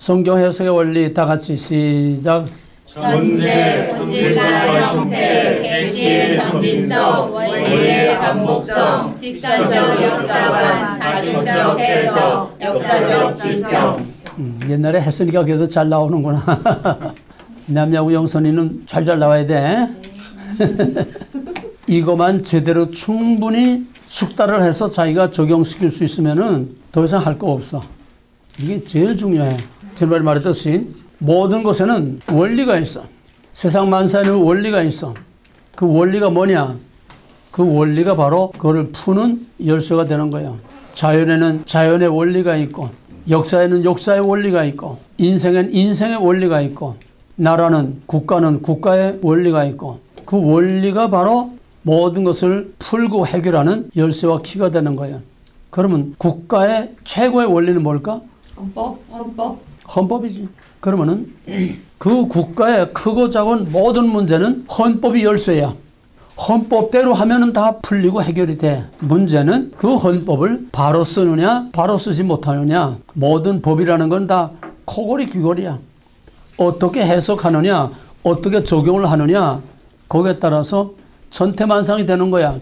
성경 해석의 원리 다 같이 시작. 존재, 본질과 형태, 계시의 점진성, 원리의 반복성, 직선적 역사관, 다중적 해석, 역사적 지평. 옛날에 했으니까 그래도 잘 나오는구나. 남야구 영선이는 잘 나와야 돼. 이것만 제대로 충분히 숙달을 해서 자기가 적용시킬 수 있으면은 더 이상 할 거 없어. 이게 제일 중요해. 지난번에 말했듯이 모든 것에는 원리가 있어. 세상 만사에는 원리가 있어. 그 원리가 뭐냐? 그 원리가 바로 그걸 푸는 열쇠가 되는 거예요. 자연에는 자연의 원리가 있고, 역사에는 역사의 원리가 있고, 인생에는 인생의 원리가 있고, 나라는 국가는 국가의 원리가 있고, 그 원리가 바로 모든 것을 풀고 해결하는 열쇠와 키가 되는 거예요. 그러면 국가의 최고의 원리는 뭘까? 헌법이지. 그러면은 그 국가의 크고 작은 모든 문제는 헌법이 열쇠야. 헌법대로 하면은 다 풀리고 해결이 돼. 문제는 그 헌법을 바로 쓰느냐, 바로 쓰지 못하느냐. 모든 법이라는 건 다 코골이 귀골이야. 어떻게 해석하느냐, 어떻게 적용을 하느냐, 거기에 따라서 천태만상이 되는 거야.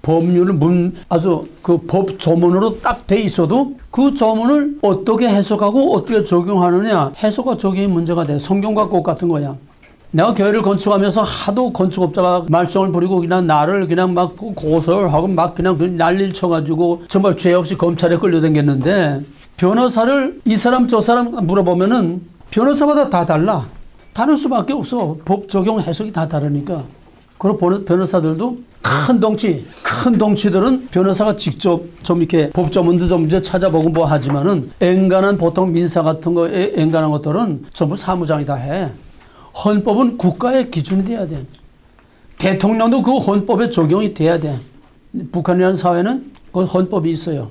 법률은 아주 그 법 조문으로 딱 돼 있어도 그 조문을 어떻게 해석하고 어떻게 적용하느냐, 해석과 적용이 문제가 돼. 성경과 똑같은 거야. 내가 교회를 건축하면서 하도 건축업자가 말썽을 부리고 그냥 나를 그냥 막 고소하고 막 그냥 난리를 쳐가지고 정말 죄 없이 검찰에 끌려다녔는데, 변호사를 이 사람 저 사람 물어보면은 변호사마다 다 달라. 다를 수밖에 없어. 법 적용 해석이 다 다르니까. 그리고 변호사들도 큰 덩치들은 변호사가 직접 좀 이렇게 법조문도 좀 이제 찾아보고 뭐 하지만은 앵간한 보통 민사 같은 거 앵간한 것들은 전부 사무장이 다 해. 헌법은 국가의 기준이 돼야 돼. 대통령도 그 헌법에 적용이 돼야 돼. 북한이라는 사회는 그 헌법이 있어요.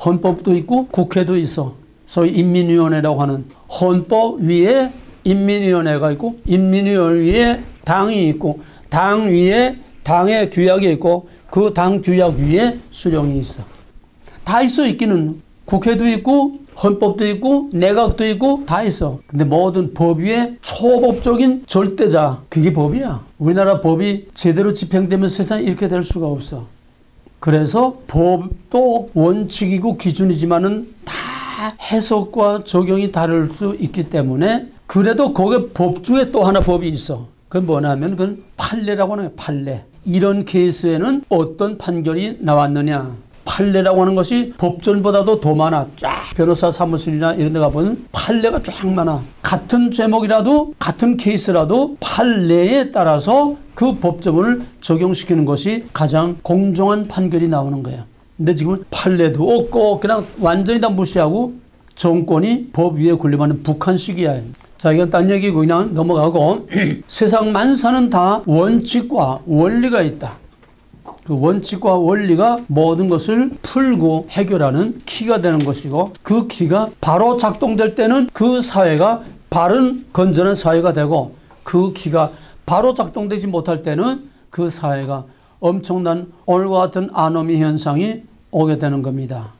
헌법도 있고 국회도 있어. 소위 인민위원회라고 하는 헌법 위에 인민위원회가 있고, 인민위원회 위에 당이 있고, 당 위에 당의 규약이 있고, 그 당 규약 위에 수령이 있어. 다 있어. 있기는 국회도 있고 헌법도 있고 내각도 있고 다 있어. 근데 모든 법 위에 초법적인 절대자, 그게 법이야. 우리나라 법이 제대로 집행되면 세상에 이렇게 될 수가 없어. 그래서 법도 원칙이고 기준이지만은 다 해석과 적용이 다를 수 있기 때문에, 그래도 거기에 법 중에 또 하나 법이 있어. 그건 뭐냐면 그건 판례라고 하는 거예요. 판례. 이런 케이스에는 어떤 판결이 나왔느냐. 판례라고 하는 것이 법전보다도 더 많아. 쫙 변호사 사무실이나 이런 데 가보면 판례가 쫙 많아. 같은 제목이라도 같은 케이스라도 판례에 따라서 그 법조문을 적용시키는 것이 가장 공정한 판결이 나오는 거예요. 근데 지금 판례도 없고 그냥 완전히 다 무시하고 정권이 법 위에 군림하는 북한식이야. 자, 이건 딴 얘기고 그냥 넘어가고 세상 만사는 다 원칙과 원리가 있다. 그 원칙과 원리가 모든 것을 풀고 해결하는 키가 되는 것이고, 그 키가 바로 작동될 때는 그 사회가 바른 건전한 사회가 되고, 그 키가 바로 작동되지 못할 때는 그 사회가 엄청난 오늘과 같은 아노미 현상이 오게 되는 겁니다.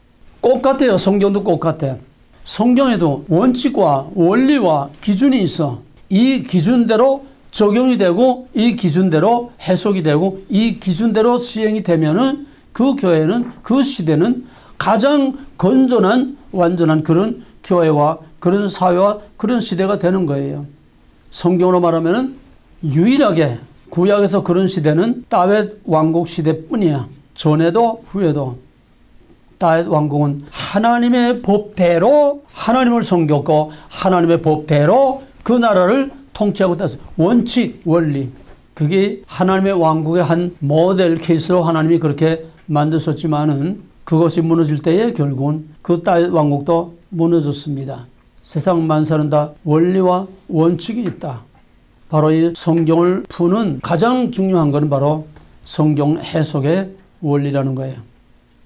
똑같아요. 성경도 똑같아. 성경에도 원칙과 원리와 기준이 있어. 이 기준대로 적용이 되고, 이 기준대로 해석이 되고, 이 기준대로 시행이 되면은 그 교회는, 그 시대는 가장 건전한 완전한 그런 교회와 그런 사회와 그런 시대가 되는 거예요. 성경으로 말하면은 유일하게 구약에서 그런 시대는 다윗 왕국 시대뿐이야. 전에도 후에도. 다윗 왕국은 하나님의 법대로 하나님을 섬겼고, 하나님의 법대로 그 나라를 통치하고 있다. 원칙, 원리. 그게 하나님의 왕국의 한 모델 케이스로 하나님이 그렇게 만드셨지만은, 그것이 무너질 때에 결국은 그 다윗 왕국도 무너졌습니다. 세상 만사는 다 원리와 원칙이 있다. 바로 이 성경을 푸는 가장 중요한 것은 바로 성경 해석의 원리라는 거예요.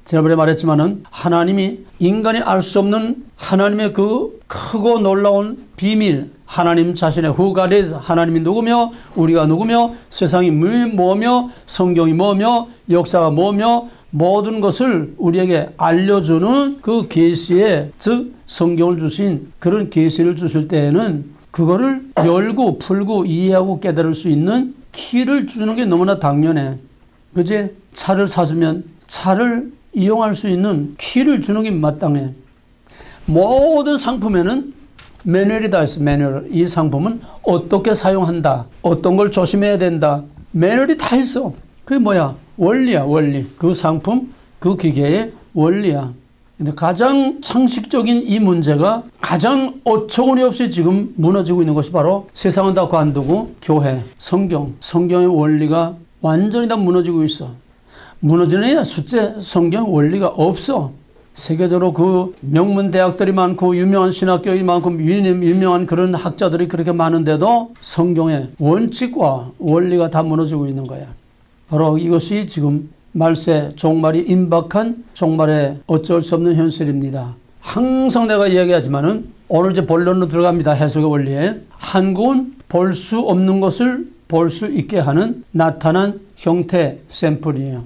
지난번에 말했지만은 하나님이 인간이 알 수 없는 하나님의 그 크고 놀라운 비밀, 하나님 자신의 Who God is, 하나님이 누구며 우리가 누구며 세상이 뭐며 성경이 뭐며 역사가 뭐며 모든 것을 우리에게 알려주는 그 계시에, 즉 성경을 주신 그런 계시를 주실 때에는 그거를 열고 풀고 이해하고 깨달을 수 있는 키를 주는 게 너무나 당연해. 그지? 차를 사주면 차를 이용할 수 있는 키를 주는 게 마땅해. 모든 상품에는 매뉴얼이 다 있어. 매뉴얼. 이 상품은 어떻게 사용한다, 어떤 걸 조심해야 된다, 매뉴얼이 다 있어. 그게 뭐야? 원리야, 원리. 그 상품, 그 기계의 원리야. 근데 가장 상식적인 이 문제가 가장 어처구니 없이 지금 무너지고 있는 것이 바로 세상은 다 관두고 교회, 성경의 원리가 완전히 다 무너지고 있어. 무너지는 숫자 성경 원리가 없어. 세계적으로 그 명문 대학들이 많고 유명한 신학교이 많고 유명한 그런 학자들이 그렇게 많은데도 성경의 원칙과 원리가 다 무너지고 있는 거야. 바로 이것이 지금 말세 종말이 임박한 종말의 어쩔 수 없는 현실입니다. 항상 내가 이야기하지만은 오늘 이제 본론으로 들어갑니다. 해석의 원리에. 한국은 볼 수 없는 것을 볼 수 있게 하는 나타난 형태 샘플이에요.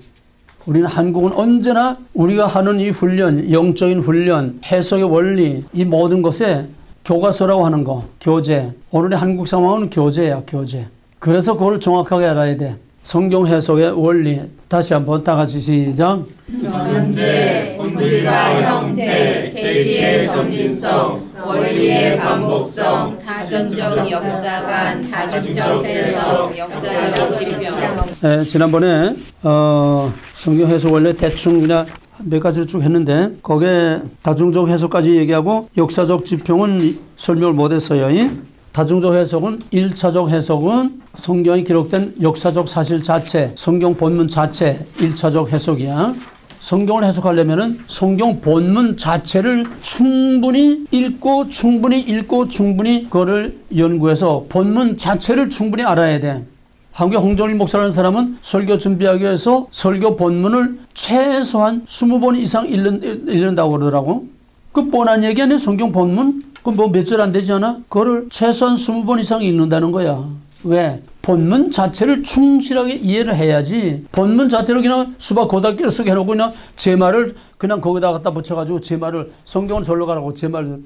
우리는 한국은 언제나 우리가 하는 이 훈련, 영적인 훈련, 해석의 원리, 이 모든 것에 교과서라고 하는 거, 교재. 오늘의 한국 상황은 교재야, 교재. 그래서 그걸 정확하게 알아야 돼. 성경 해석의 원리. 다시 한번 다 같이 시작. 존재, 본질과 형태, 계시의 점진성, 원리의 반복성, 다중적 역사관, 다중적 해석, 역사적 질병. 네, 지난번에 성경 해석 원리 대충 그냥 몇 가지를 쭉 했는데 거기에 다중적 해석까지 얘기하고 역사적 지평은 설명을 못했어요. 다중적 해석은 1차적 해석은 성경에 기록된 역사적 사실 자체, 성경 본문 자체 1차적 해석이야. 성경을 해석하려면은 성경 본문 자체를 충분히 읽고 충분히 그거를 연구해서 본문 자체를 충분히 알아야 돼. 한국의 홍정일 목사라는 사람은 설교 준비하기 위해서 설교 본문을 최소한 20번 이상 읽는다고 그러더라고. 그 뻔한 얘기 아니야, 성경 본문? 그럼 뭐 몇 절 안 되지 않아? 그거를 최소한 20번 이상 읽는다는 거야. 왜? 본문 자체를 충실하게 이해를 해야지. 본문 자체를 그냥 수박 고닫기를 쓰게 해놓고 그냥 제 말을 그냥 거기다 갖다 붙여가지고 제 말을 성경은 절로 가라고 제 말을.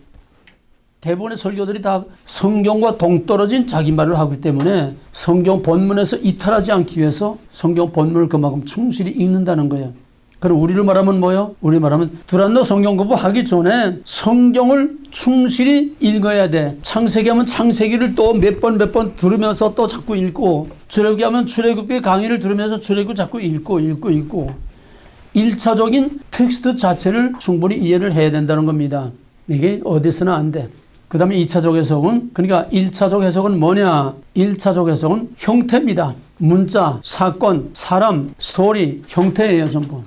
대부분의 설교들이 다 성경과 동떨어진 자기 말을 하기 때문에 성경 본문에서 이탈하지 않기 위해서 성경 본문을 그만큼 충실히 읽는다는 거예요. 그럼 우리를 말하면 뭐요? 우리 말하면 두란노 성경 공부하기 전에 성경을 충실히 읽어야 돼. 창세기 하면 창세기를 또 몇 번 들으면서 또 자꾸 읽고, 출애굽기 하면 출애굽기 강의를 들으면서 출애굽기 자꾸 읽고 1차적인 텍스트 자체를 충분히 이해를 해야 된다는 겁니다. 이게 어디서나 안 돼. 그 다음에 2차적 해석은, 그러니까 1차적 해석은 뭐냐? 1차적 해석은 형태입니다. 문자, 사건, 사람, 스토리, 형태예요, 전부.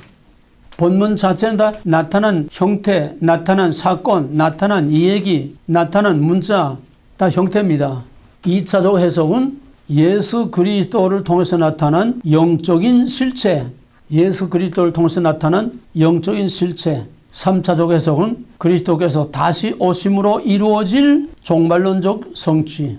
본문 자체는 다 나타난 형태, 나타난 사건, 나타난 이야기, 나타난 문자, 다 형태입니다. 2차적 해석은 예수 그리스도를 통해서 나타난 영적인 실체, 예수 그리스도를 통해서 나타난 영적인 실체. 3차적 해석은 그리스도께서 다시 오심으로 이루어질 종말론적 성취.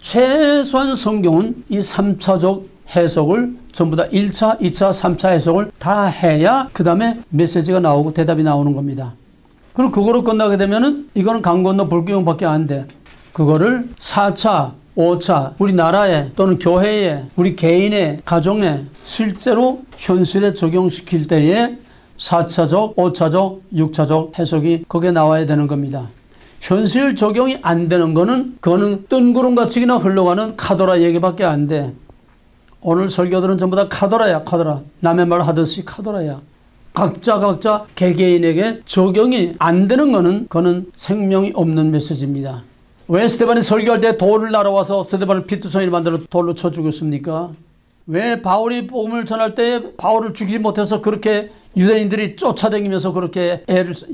최소한 성경은 이 3차적 해석을 전부 다 1차, 2차, 3차 해석을 다 해야 그 다음에 메시지가 나오고 대답이 나오는 겁니다. 그리고 그거로 끝나게 되면은 이거는 강 건너 불교용밖에 안 돼. 그거를 4차, 5차 우리 나라에 또는 교회에 우리 개인의 가정에 실제로 현실에 적용시킬 때에 4차적, 5차적, 6차적 해석이 거기에 나와야 되는 겁니다. 현실 적용이 안 되는 거는 그거는 뜬구름같이 그냥 흘러가는 카더라 얘기밖에 안 돼. 오늘 설교들은 전부 다 카더라야, 카더라. 남의 말 하듯이 카더라야. 각자 개개인에게 적용이 안 되는 거는 그거는 생명이 없는 메시지입니다. 왜 스데반이 설교할 때 돌을 날아와서 스데반을 피투성이를 만들어 돌로 쳐 죽였습니까? 왜 바울이 복음을 전할 때 바울을 죽이지 못해서 그렇게 유대인들이 쫓아다니면서 그렇게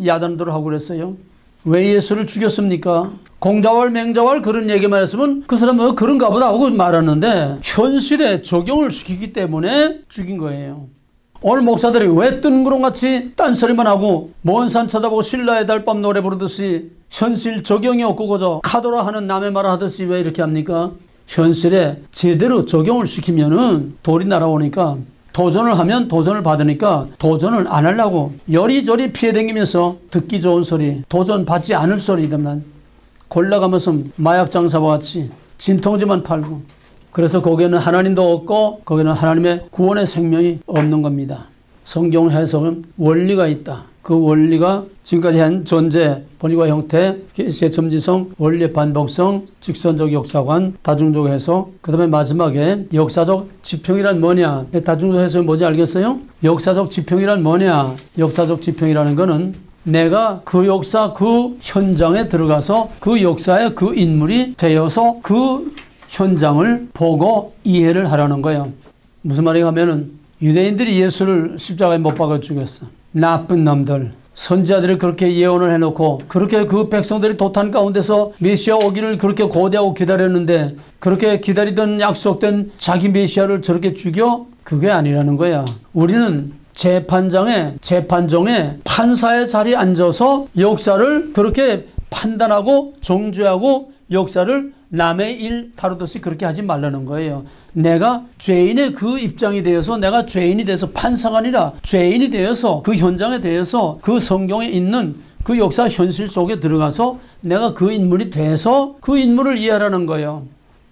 야단들을 하고 그랬어요? 왜 예수를 죽였습니까? 공자왈 맹자왈 그런 얘기만 했으면 그 사람은 그런가 보다 하고 말하는데 현실에 적용을 시키기 때문에 죽인 거예요. 오늘 목사들이 왜 뜬구름같이 딴소리만 하고 먼 산 쳐다보고 신라의 달밤 노래 부르듯이 현실 적용이 없고 그저 카더라 하는 남의 말 하듯이 왜 이렇게 합니까? 현실에 제대로 적용을 시키면은 돌이 날아오니까 도전을 하면 도전을 받으니까 도전을 안 하려고 여리저리 피해다니면서 듣기 좋은 소리, 도전 받지 않을 소리들만 골라가면서 마약 장사와 같이 진통제만 팔고, 그래서 거기에는 하나님도 없고 거기에는 하나님의 구원의 생명이 없는 겁니다. 성경 해석은 원리가 있다. 그 원리가 지금까지 한 존재, 본의와 형태, 계시의 점진성, 원리의 반복성, 직선적 역사관, 다중적 해석, 그 다음에 마지막에 역사적 지평이란 뭐냐. 다중적 해석이 뭔지 알겠어요? 역사적 지평이란 뭐냐. 역사적 지평이라는 거는 내가 그 역사, 그 현장에 들어가서 그 역사에 그 인물이 되어서 그 현장을 보고 이해를 하라는 거예요. 무슨 말인가 하면은 유대인들이 예수를 십자가에 못 박아 죽였어. 나쁜 놈들. 선지자들이 그렇게 예언을 해놓고 그렇게 그 백성들이 도탄 가운데서 메시아 오기를 그렇게 고대하고 기다렸는데 그렇게 기다리던 약속된 자기 메시아를 저렇게 죽여? 그게 아니라는 거야. 우리는 재판정에 판사의 자리에 앉아서 역사를 그렇게 판단하고 정죄하고 역사를 남의 일 다루듯이 그렇게 하지 말라는 거예요. 내가 죄인의 그 입장이 되어서 내가 죄인이 돼서 판사가 아니라 죄인이 되어서 그 현장에 대해서 그 성경에 있는 그 역사 현실 속에 들어가서 내가 그 인물이 돼서 그 인물을 이해하라는 거예요.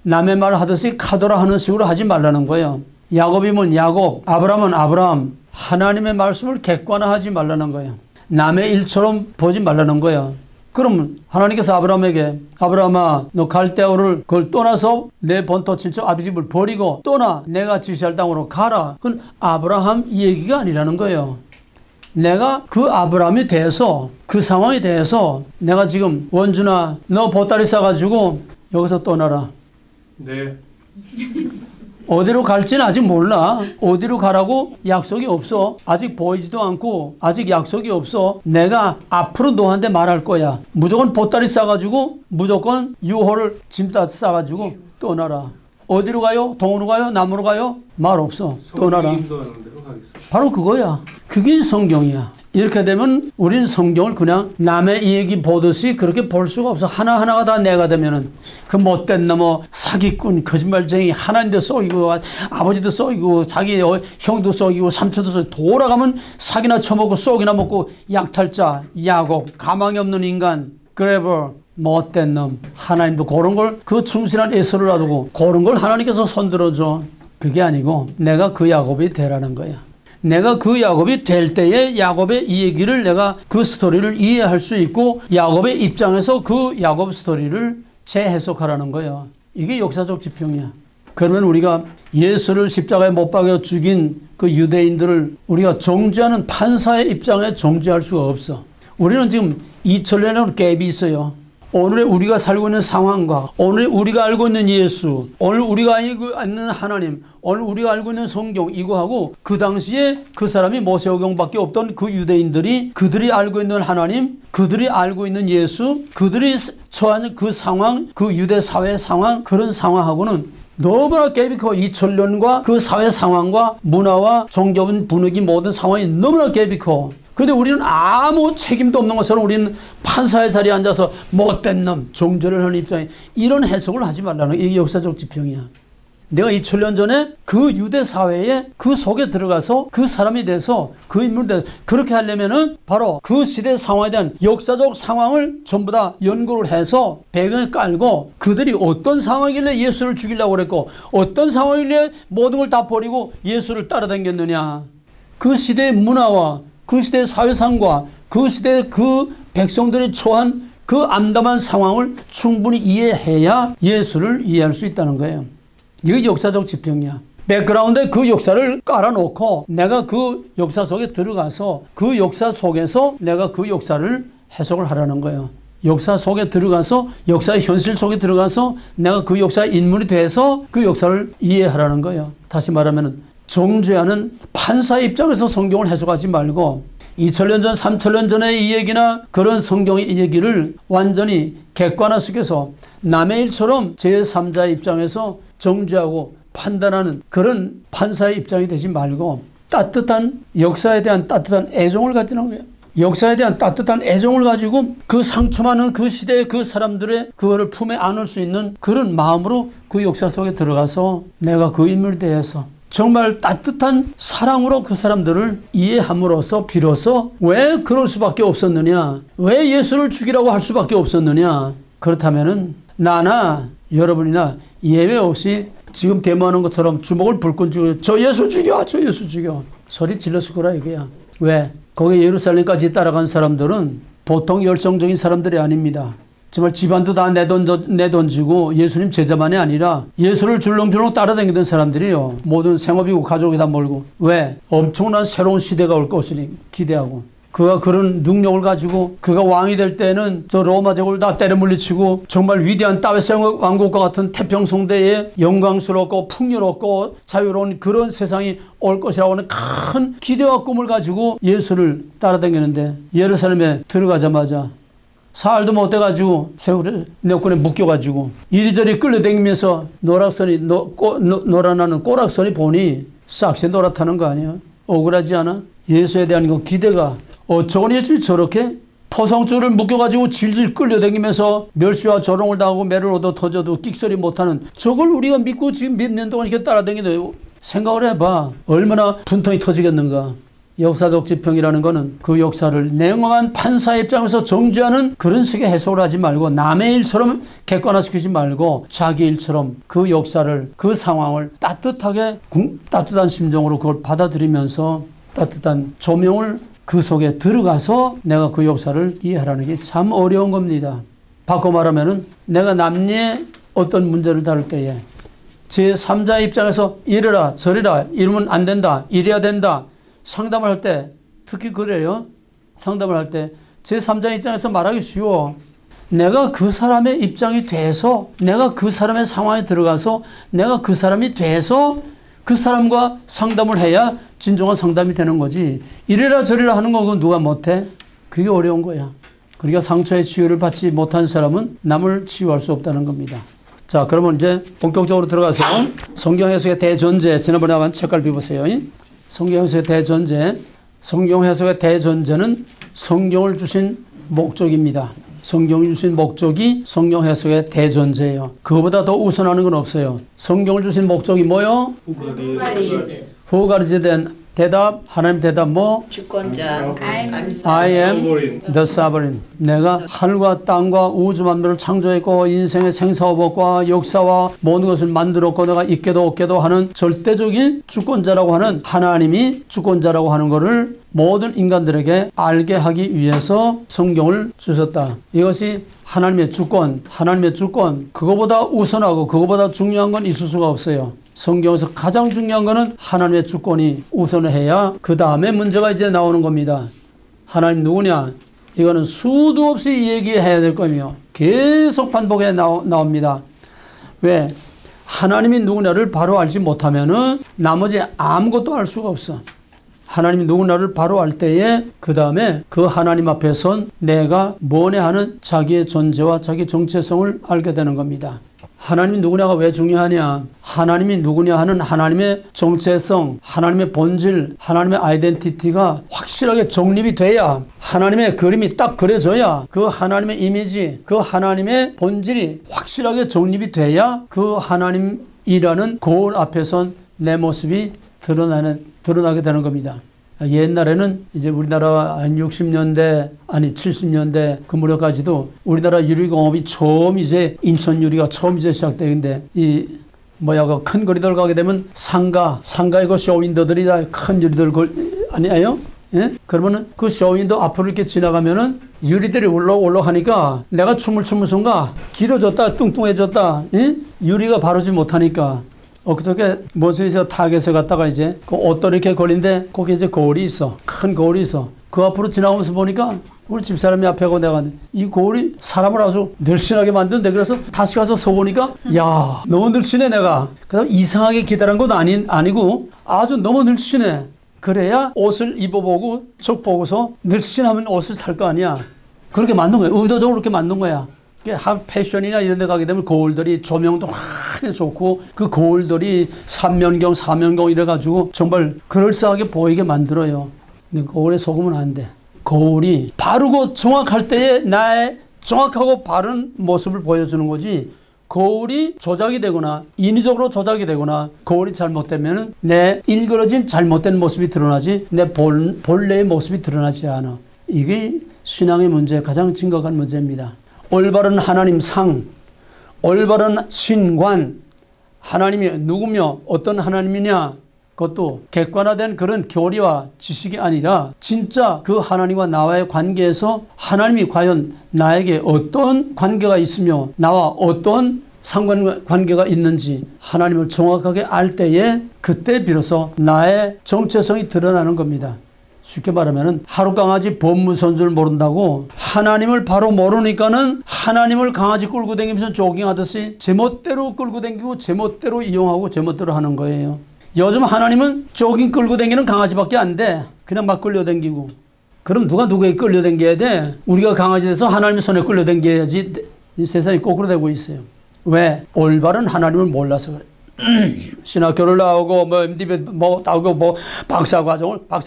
남의 말 하듯이 카더라 하는 식으로 하지 말라는 거예요. 야곱이면 야곱, 아브라함은 아브라함. 하나님의 말씀을 객관화하지 말라는 거예요. 남의 일처럼 보지 말라는 거예요. 그럼 하나님께서 아브라함에게 아브라함아 너 갈대아우를 그걸 떠나서 내 본토 친척 아비 집을 버리고 떠나 내가 지시할 땅으로 가라. 그건 아브라함 이 얘기가 아니라는 거예요. 내가 그 아브라함이 돼서 그 상황에 대해서 내가 지금 원준아 너 보따리 싸가지고 여기서 떠나라. 네. 어디로 갈지는 아직 몰라. 어디로 가라고 약속이 없어. 아직 보이지도 않고 아직 약속이 없어. 내가 앞으로 너한테 말할 거야. 무조건 보따리 싸가지고 무조건 유호를 짐 다 싸가지고 떠나라. 어디로 가요? 동으로 가요? 남으로 가요? 말 없어. 떠나라. 바로 그거야. 그게 성경이야. 이렇게 되면 우리는 성경을 그냥 남의 이야기 보듯이 그렇게 볼 수가 없어. 하나하나가 다 내가 되면은 그 못된 놈, 사기꾼, 거짓말쟁이, 하나님도 쏘이고 아버지도 쏘이고 자기 형도 쏘이고 삼촌도 쏘이고 돌아가면 사기나 쳐먹고 쏘기나 먹고 약탈자, 야곱, 가망이 없는 인간, 그레버, 못된 놈. 하나님도 그런 걸 그 충실한 에서를 놔두고 그런 걸 하나님께서 손들어줘. 그게 아니고 내가 그 야곱이 되라는 거야. 내가 그 야곱이 될 때에 야곱의 이 얘기를 내가 그 스토리를 이해할 수 있고 야곱의 입장에서 그 야곱 스토리를 재해석하라는 거예요. 이게 역사적 지평이야. 그러면 우리가 예수를 십자가에 못 박아 죽인 그 유대인들을 우리가 정죄하는 판사의 입장에 정죄할 수가 없어. 우리는 지금 2000년의 갭이 있어요. 오늘의 우리가 살고 있는 상황과 오늘 우리가 알고 있는 예수, 오늘 우리가 알고 있는 하나님, 오늘 우리가 알고 있는 성경 이거하고 그 당시에 그 사람이 모세오경밖에 없던 그 유대인들이 그들이 알고 있는 하나님, 그들이 알고 있는 예수, 그들이 처한 그 상황, 그 유대 사회 상황, 그런 상황하고는 너무나 갭이 커. 2000년과 그 사회 상황과 문화와 종교적인 분위기 모든 상황이 너무나 갭이 커. 그런데 우리는 아무 책임도 없는 것처럼 우리는 판사의 자리에 앉아서 못된 놈, 정죄를 하는 입장에 이런 해석을 하지 말라는 이게 역사적 지평이야. 내가 2000년 전에 그 유대 사회에 그 속에 들어가서 그 사람이 돼서 그 인물이 돼서 그렇게 하려면은 바로 그 시대 상황에 대한 역사적 상황을 전부 다 연구를 해서 배경에 깔고 그들이 어떤 상황이길래 예수를 죽이려고 그랬고 어떤 상황이길래 모든 걸 다 버리고 예수를 따라다녔느냐. 그 시대의 문화와 그 시대의 사회상과 그 시대의 그 백성들이 처한 그 암담한 상황을 충분히 이해해야 예수를 이해할 수 있다는 거예요. 이게 역사적 지평이야. 백그라운드에 그 역사를 깔아놓고 내가 그 역사 속에 들어가서 그 역사 속에서 내가 그 역사를 해석을 하라는 거예요. 역사 속에 들어가서 역사의 현실 속에 들어가서 내가 그 역사의 인물이 돼서 그 역사를 이해하라는 거예요. 다시 말하면 정죄하는 판사의 입장에서 성경을 해석하지 말고 2000년 전, 3000년 전의 이 얘기나 그런 성경의 이 얘기를 완전히 객관화시켜서 남의 일처럼 제3자의 입장에서 정죄하고 판단하는 그런 판사의 입장이 되지 말고 따뜻한 역사에 대한 따뜻한 애정을 가지는 거예요. 역사에 대한 따뜻한 애정을 가지고 그 상처 많은 그 시대의 그 사람들의 그거를 품에 안을 수 있는 그런 마음으로 그 역사 속에 들어가서 내가 그 인물에 대해서 정말 따뜻한 사랑으로 그 사람들을 이해함으로써 비로소 왜 그럴 수밖에 없었느냐, 왜 예수를 죽이라고 할 수밖에 없었느냐. 그렇다면은 나나 여러분이나 예외 없이 지금 데모하는 것처럼 주먹을 불끈 쥐고 저 예수 죽여, 저 예수 죽여 소리 질렀을 거라 이거야. 왜? 거기 예루살렘까지 따라간 사람들은 보통 열성적인 사람들이 아닙니다. 정말 집안도 다 내던지고 예수님 제자만이 아니라 예수를 줄렁줄렁 따라다니던 사람들이요. 모든 생업이고 가족이 다 몰고. 왜? 엄청난 새로운 시대가 올 것을 기대하고. 그가 그런 능력을 가지고 그가 왕이 될 때는 저 로마 제국을 다 때려 물리치고 정말 위대한 다윗 왕국과 같은 태평성대에 영광스럽고 풍요롭고 자유로운 그런 세상이 올 것이라고 하는 큰 기대와 꿈을 가지고 예수를 따라다니는데 예루살렘에 들어가자마자 살도 못 돼가지고 내권에 묶여가지고 이리저리 끌려다니면서 노란하는 꼬락선이 보니 싹새 노랗다는 거 아니야? 억울하지 않아? 예수에 대한 그 기대가 어쩌고 예수님이 저렇게 포성줄을 묶여가지고 질질 끌려다니면서 멸시와 조롱을 당하고 매를 얻어 터져도 끽소리 못하는 저걸 우리가 믿고 지금 몇 년 동안 이렇게 따라다니는데 생각을 해봐. 얼마나 분통이 터지겠는가. 역사적 지평이라는 거는 그 역사를 냉엄한 판사 입장에서 정죄하는 그런 식의 해석을 하지 말고 남의 일처럼 객관화시키지 말고 자기 일처럼 그 역사를 그 상황을 따뜻한 심정으로 그걸 받아들이면서 따뜻한 조명을 그 속에 들어가서 내가 그 역사를 이해하라는 게 참 어려운 겁니다. 바꿔 말하면은 내가 남녀의 어떤 문제를 다룰 때에 제3자의 입장에서 이래라 저래라 이러면 안 된다 이래야 된다 상담을 할 때 특히 그래요. 상담을 할 때 제3자의 입장에서 말하기 쉬워. 내가 그 사람의 입장이 돼서 내가 그 사람의 상황에 들어가서 내가 그 사람이 돼서 그 사람과 상담을 해야 진정한 상담이 되는 거지. 이래라 저래라 하는 거 누가 못해? 그게 어려운 거야. 그러니까 상처의 치유를 받지 못한 사람은 남을 치유할 수 없다는 겁니다. 자, 그러면 이제 본격적으로 들어가서 성경 해석의 대전제, 지난번에 한번 책을 비보세요. 성경 해석의 대전제. 성경 해석의 대전제는 성경을 주신 목적입니다. 성경을 주신 목적이 성경 해석의 대전제예요. 그거보다 더 우선하는 건 없어요. 성경을 주신 목적이 뭐요? 후가르지에 대한 대답, 하나님 대답 뭐? 주권자. I am the sovereign. 내가 하늘과 땅과 우주 만물을 창조했고 인생의 생사업과 역사와 모든 것을 만들었고 내가 있게도 없게도 하는 절대적인 주권자라고 하는 하나님이 주권자라고 하는 것을 모든 인간들에게 알게 하기 위해서 성경을 주셨다. 이것이 하나님의 주권, 그거보다 우선하고 그거보다 중요한 건 있을 수가 없어요. 성경에서 가장 중요한 거는 하나님의 주권이 우선해야 그 다음에 문제가 이제 나오는 겁니다. 하나님 누구냐? 이거는 수도 없이 얘기해야 될 거며 계속 반복해 나옵니다. 왜? 하나님이 누구냐를 바로 알지 못하면은 나머지 아무것도 알 수가 없어. 하나님이 누구냐를 바로 알 때에 그 다음에 그 하나님 앞에선 내가 뭐냐 하는 자기의 존재와 자기 정체성을 알게 되는 겁니다. 하나님이 누구냐가 왜 중요하냐? 하나님이 누구냐 하는 하나님의 정체성, 하나님의 본질, 하나님의 아이덴티티가 확실하게 정립이 돼야 하나님의 그림이 딱 그려져야 그 하나님의 이미지, 그 하나님의 본질이 확실하게 정립이 돼야 그 하나님이라는 거울 앞에선 내 모습이 드러나게 되는 겁니다. 옛날에는 이제 우리나라 한 60년대 아니 70년대 그 무렵까지도 우리나라 유리공업이 처음 이제 인천 유리가 처음 이제 시작되는데 이 그 큰 거리들 가게 되면 상가에 그 쇼윈도들이 다 큰 유리들 아니에요? 예? 그러면은 그 쇼윈도 앞으로 이렇게 지나가면은 유리들이 올라가니까 내가 춤을 추는 순간 길어졌다 뚱뚱해졌다. 예? 유리가 바르지 못하니까. 그저께 모스에서 타겟에 갔다가 이제 그 옷도 이렇게 걸린데 거기 이제 거울이 있어. 큰 거울이 있어. 그 앞으로 지나가면서 보니까 우리 집사람이 앞에 가고 내가 이 거울이 사람을 아주 늘씬하게 만드는데 그래서 다시 가서 서보니까 야 너무 늘씬해 내가. 그다음 이상하게 기다란 건 아니고 아주 너무 늘씬해. 그래야 옷을 입어보고 적 보고서 늘씬하면 옷을 살 거 아니야. 그렇게 만든 거야. 의도적으로 그렇게 만든 거야. 패션이나 이런 데 가게 되면 거울들이 조명도 환히 좋고 그 거울들이 3면경 4면경 이래가지고 정말 그럴싸하게 보이게 만들어요. 근데 거울에 속으면 안 돼. 거울이 바르고 정확할 때에 나의 정확하고 바른 모습을 보여주는 거지 거울이 조작이 되거나 인위적으로 조작이 되거나 거울이 잘못되면 내 일그러진 잘못된 모습이 드러나지 내 본래의 모습이 드러나지 않아. 이게 신앙의 문제, 가장 심각한 문제입니다. 올바른 하나님 상, 올바른 신관, 하나님이 누구며 어떤 하나님이냐, 그것도 객관화된 그런 교리와 지식이 아니라 진짜 그 하나님과 나와의 관계에서 하나님이 과연 나에게 어떤 관계가 있으며 나와 어떤 상관관계가 있는지 하나님을 정확하게 알 때에 그때 비로소 나의 정체성이 드러나는 겁니다. 쉽게 말하면 하루 강아지 법무선 줄 모른다고 하나님을 바로 모르니까는 하나님을 강아지 끌고 다니면서 조깅하듯이 제멋대로 끌고 다니고 제멋대로 이용하고 제멋대로 하는 거예요. 요즘 하나님은 조깅 끌고 다니는 강아지밖에 안 돼. 그냥 막 끌려다니고. 그럼 누가 누구에게 끌려다녀야 돼? 우리가 강아지 돼서 하나님의 손에 끌려다녀야지. 이 세상이 거꾸로 되고 있어요. 왜? 올바른 하나님을 몰라서 그래. 신학교를 나오고 뭐 MDB 뭐 나오고 뭐 박사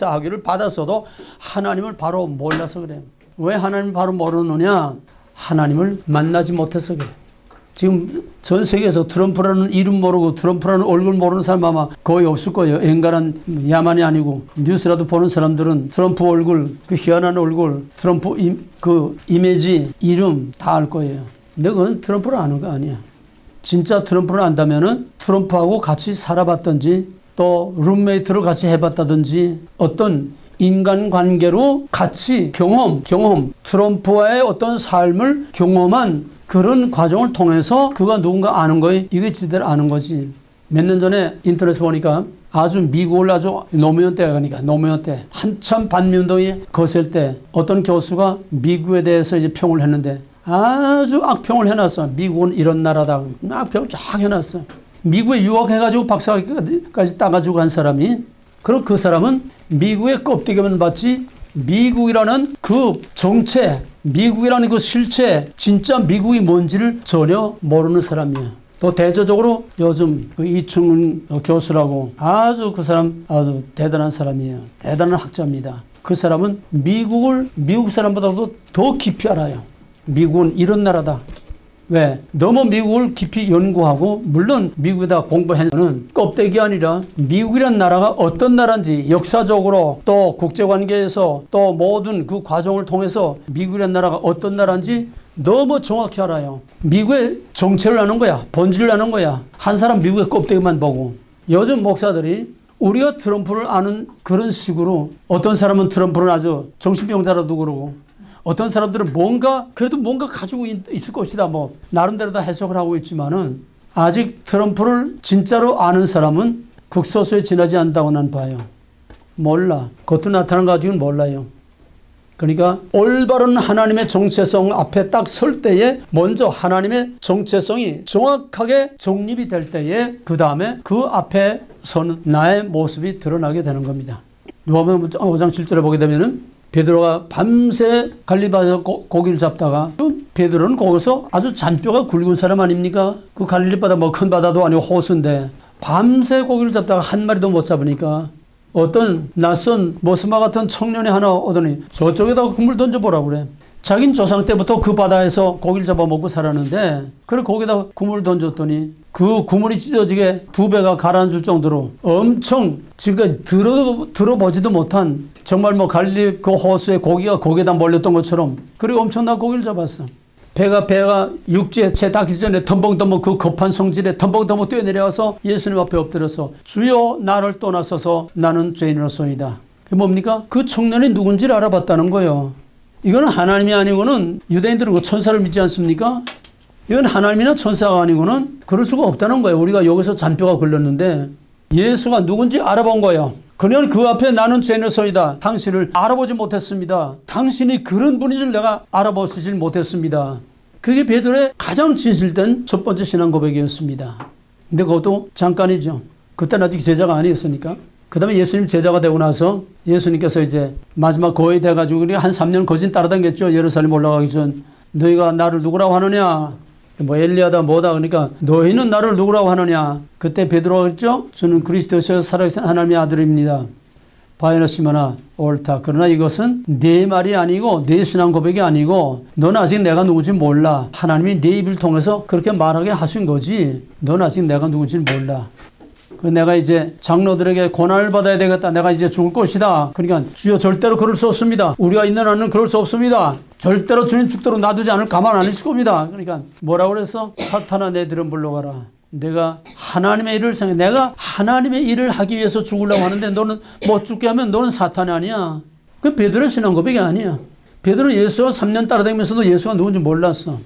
학위를 받았어도 하나님을 바로 몰라서 그래. 왜 하나님을 바로 모르느냐? 하나님을 만나지 못해서 그래. 지금 전 세계에서 트럼프라는 이름 모르고 트럼프라는 얼굴 모르는 사람 아마 거의 없을 거예요. 앵간한 야만이 아니고 뉴스라도 보는 사람들은 트럼프 얼굴, 그 희한한 얼굴, 트럼프 그 이미지, 이름 다 알 거예요. 근데 그건 트럼프를 아는 거 아니야. 진짜 트럼프를 안다면은 트럼프하고 같이 살아봤든지 또 룸메이트를 같이 해봤다든지 어떤 인간관계로 같이 경험, 트럼프와의 어떤 삶을 경험한 그런 과정을 통해서 그가 누군가 아는 거예요. 이게 제대로 아는 거지. 몇 년 전에 인터넷에 보니까 아주 미국을 아주 노무현 때가 가니까 노무현 때 한참 반미운동이 거셀 때 어떤 교수가 미국에 대해서 이제 평을 했는데 아주 악평을 해놨어. 미국은 이런 나라다. 악평을 쫙 해놨어. 미국에 유학해가지고 박사까지 따가지고 간 사람이 그럼 그 사람은 미국의 껍데기만 봤지 미국이라는 그 정체, 미국이라는 그 실체, 진짜 미국이 뭔지를 전혀 모르는 사람이야. 또 대조적으로 요즘 그 이충훈 교수라고 아주 그 사람 아주 대단한 사람이에요. 대단한 학자입니다. 그 사람은 미국 사람보다도 더 깊이 알아요. 미국은 이런 나라다. 왜? 너무 미국을 깊이 연구하고 물론 미국에다 공부해서는 껍데기 아니라 미국이란 나라가 어떤 나라인지 역사적으로 또 국제관계에서 또 모든 그 과정을 통해서 미국이란 나라가 어떤 나라인지 너무 정확히 알아요. 미국의 정체를 아는 거야. 본질을 아는 거야. 한 사람 미국의 껍데기만 보고. 요즘 목사들이 우리가 트럼프를 아는 그런 식으로 어떤 사람은 트럼프를 아주 정신병자라도 그러고 어떤 사람들은 그래도 뭔가 가지고 있을 것이다. 뭐, 나름대로 다 해석을 하고 있지만은, 아직 트럼프를 진짜로 아는 사람은 극소수에 지나지 않는다고 난 봐요. 몰라. 겉으로 나타난 거 가지고는 몰라요. 그러니까, 올바른 하나님의 정체성 앞에 딱 설 때에, 먼저 하나님의 정체성이 정확하게 정립이 될 때에, 그 다음에 그 앞에 서는 나의 모습이 드러나게 되는 겁니다. 누가복음 5장 7절에 보게 되면은, 베드로가 밤새 갈릴리바에서 고기를 잡다가 베드로는 거기서 아주 잔뼈가 굵은 사람 아닙니까? 그 갈릴리 바다 뭐 큰 바다도 아니고 호수인데 밤새 고기를 잡다가 한 마리도 못 잡으니까 어떤 낯선 머스마 같은 청년이 하나 오더니 저쪽에다가 그물 던져보라고 그래. 자긴 조상 때부터 그 바다에서 고기를 잡아먹고 살았는데 그래 거기다가 그물을 던졌더니 그 그물이 찢어지게 2배가 가라앉을 정도로 엄청 지금까지 들어보지도 못한 정말 뭐 갈릴리 그 호수에 고기가 거기에다 몰렸던 것처럼 그리고 엄청난 고기를 잡았어. 배가 육지에 채 닿기 전에 덤벙덤벙 그 급한 성질에 덤벙덤벙 뛰어내려와서 예수님 앞에 엎드려서 주여 나를 떠나서서 나는 죄인이로소이다. 그게 뭡니까? 그 청년이 누군지를 알아봤다는 거예요. 이건 하나님이 아니고는 유대인들은 그 천사를 믿지 않습니까? 이건 하나님이나 천사가 아니고는 그럴 수가 없다는 거예요. 우리가 여기서 잔뼈가 걸렸는데 예수가 누군지 알아본 거예요. 그냥 그 앞에 나는 죄인이로소이다. 당신을 알아보지 못했습니다. 당신이 그런 분인 줄 내가 알아보시질 못했습니다. 그게 베드로의 가장 진실된 첫 번째 신앙 고백이었습니다. 근데 그것도 잠깐이죠. 그때는 아직 제자가 아니었으니까. 그 다음에 예수님 제자가 되고 나서 예수님께서 이제 마지막 거의 돼가지고 한 3년 거진 따라다녔죠. 예루살렘 올라가기 전. 너희가 나를 누구라고 하느냐? 뭐 엘리야다 뭐다 그러니까 너희는 나를 누구라고 하느냐? 그때 베드로가 그랬죠. 저는 그리스도에서 살아계신 하나님의 아들입니다. 바이너시마나 옳다. 그러나 이것은 내 말이 아니고 내 신앙 고백이 아니고 넌 아직 내가 누군지 몰라. 하나님이 내 입을 통해서 그렇게 말하게 하신 거지. 넌 아직 내가 누군지 몰라. 내가 이제 장로들에게 고난을 받아야 되겠다. 내가 이제 죽을 것이다. 그러니까 주여 절대로 그럴 수 없습니다. 우리가 있는 한은 그럴 수 없습니다. 절대로 주님 죽도록 놔두지 않을 가만 안 있을 겁니다. 그러니까 뭐라고 그랬어? 사탄아 내 들은 물러가라. 내가 하나님의 일을 생각해. 내가 하나님의 일을 하기 위해서 죽으려고 하는데 너는 못 죽게 하면 너는 사탄이 아니야. 그 베드로의 신앙 고백이 아니야. 베드로는 예수와 3년 따라다니면서도 예수가 누군지 몰랐어.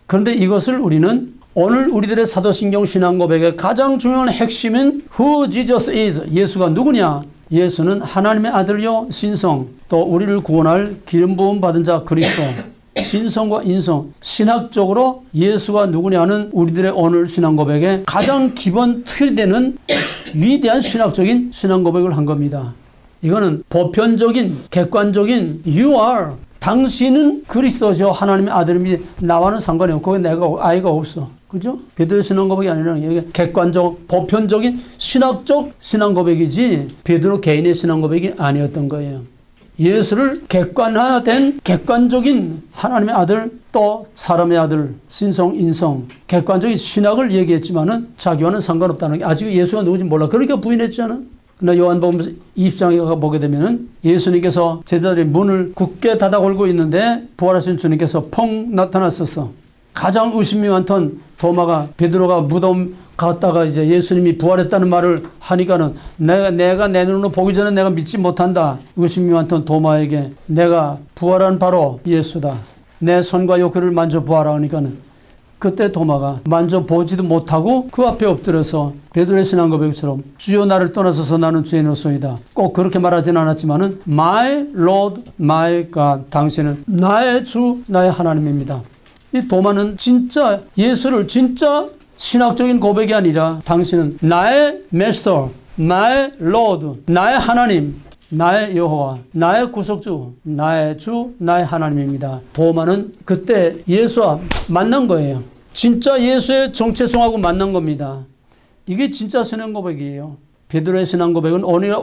그런데 이것을 우리는 오늘 우리들의 사도신경 신앙 고백의 가장 중요한 핵심은 Who Jesus is. 예수가 누구냐? 예수는 하나님의 아들요 신성, 또 우리를 구원할 기름 부음 받은 자 그리스도. 신성과 인성, 신학적으로 예수가 누구냐는 우리들의 오늘 신앙 고백의 가장 기본 틀이 되는 위대한 신학적인 신앙 고백을 한 겁니다. 이거는 보편적인 객관적인 You are, 당신은 그리스도죠. 하나님의 아들임이 나와는 상관이 없고 거기 내가 아이가 없어. 그죠? 베드로의 신앙 고백이 아니라 이게 객관적 보편적인 신학적 신앙 고백이지 베드로 개인의 신앙 고백이 아니었던 거예요. 예수를 객관화된 객관적인 하나님의 아들 또 사람의 아들 신성 인성 객관적인 신학을 얘기했지만은 자기와는 상관없다는 게 아직 예수가 누군지 몰라. 그러니까 부인했잖아. 그러나 요한복음 20장에 보게 되면은 예수님께서 제자들이 문을 굳게 닫아 걸고 있는데 부활하신 주님께서 펑 나타났었어. 가장 의심이 많던 도마가 베드로가 무덤 갔다가 이제 예수님이 부활했다는 말을 하니까는 내가 내 눈으로 보기 전에 내가 믿지 못한다. 의심이 많던 도마에게 내가 부활한 바로 예수다. 내 손과 요크를 만져보아라 하니까는 그때 도마가 만져보지도 못하고 그 앞에 엎드려서 베드로의 신앙 고백처럼 주여 나를 떠나서서 나는 죄인으로소이다. 꼭 그렇게 말하지는 않았지만은 My Lord, My God. 당신은 나의 주, 나의 하나님입니다. 이 도마는 진짜 예수를 진짜 신학적인 고백이 아니라 당신은 나의 Master, 나의 Lord, 나의 하나님, 나의 여호와, 나의 구속주, 나의 주, 나의 하나님입니다. 도마는 그때 예수와 만난 거예요. 진짜 예수의 정체성하고 만난 겁니다. 이게 진짜 신앙 고백이에요. 베드로의 신앙 고백은 오늘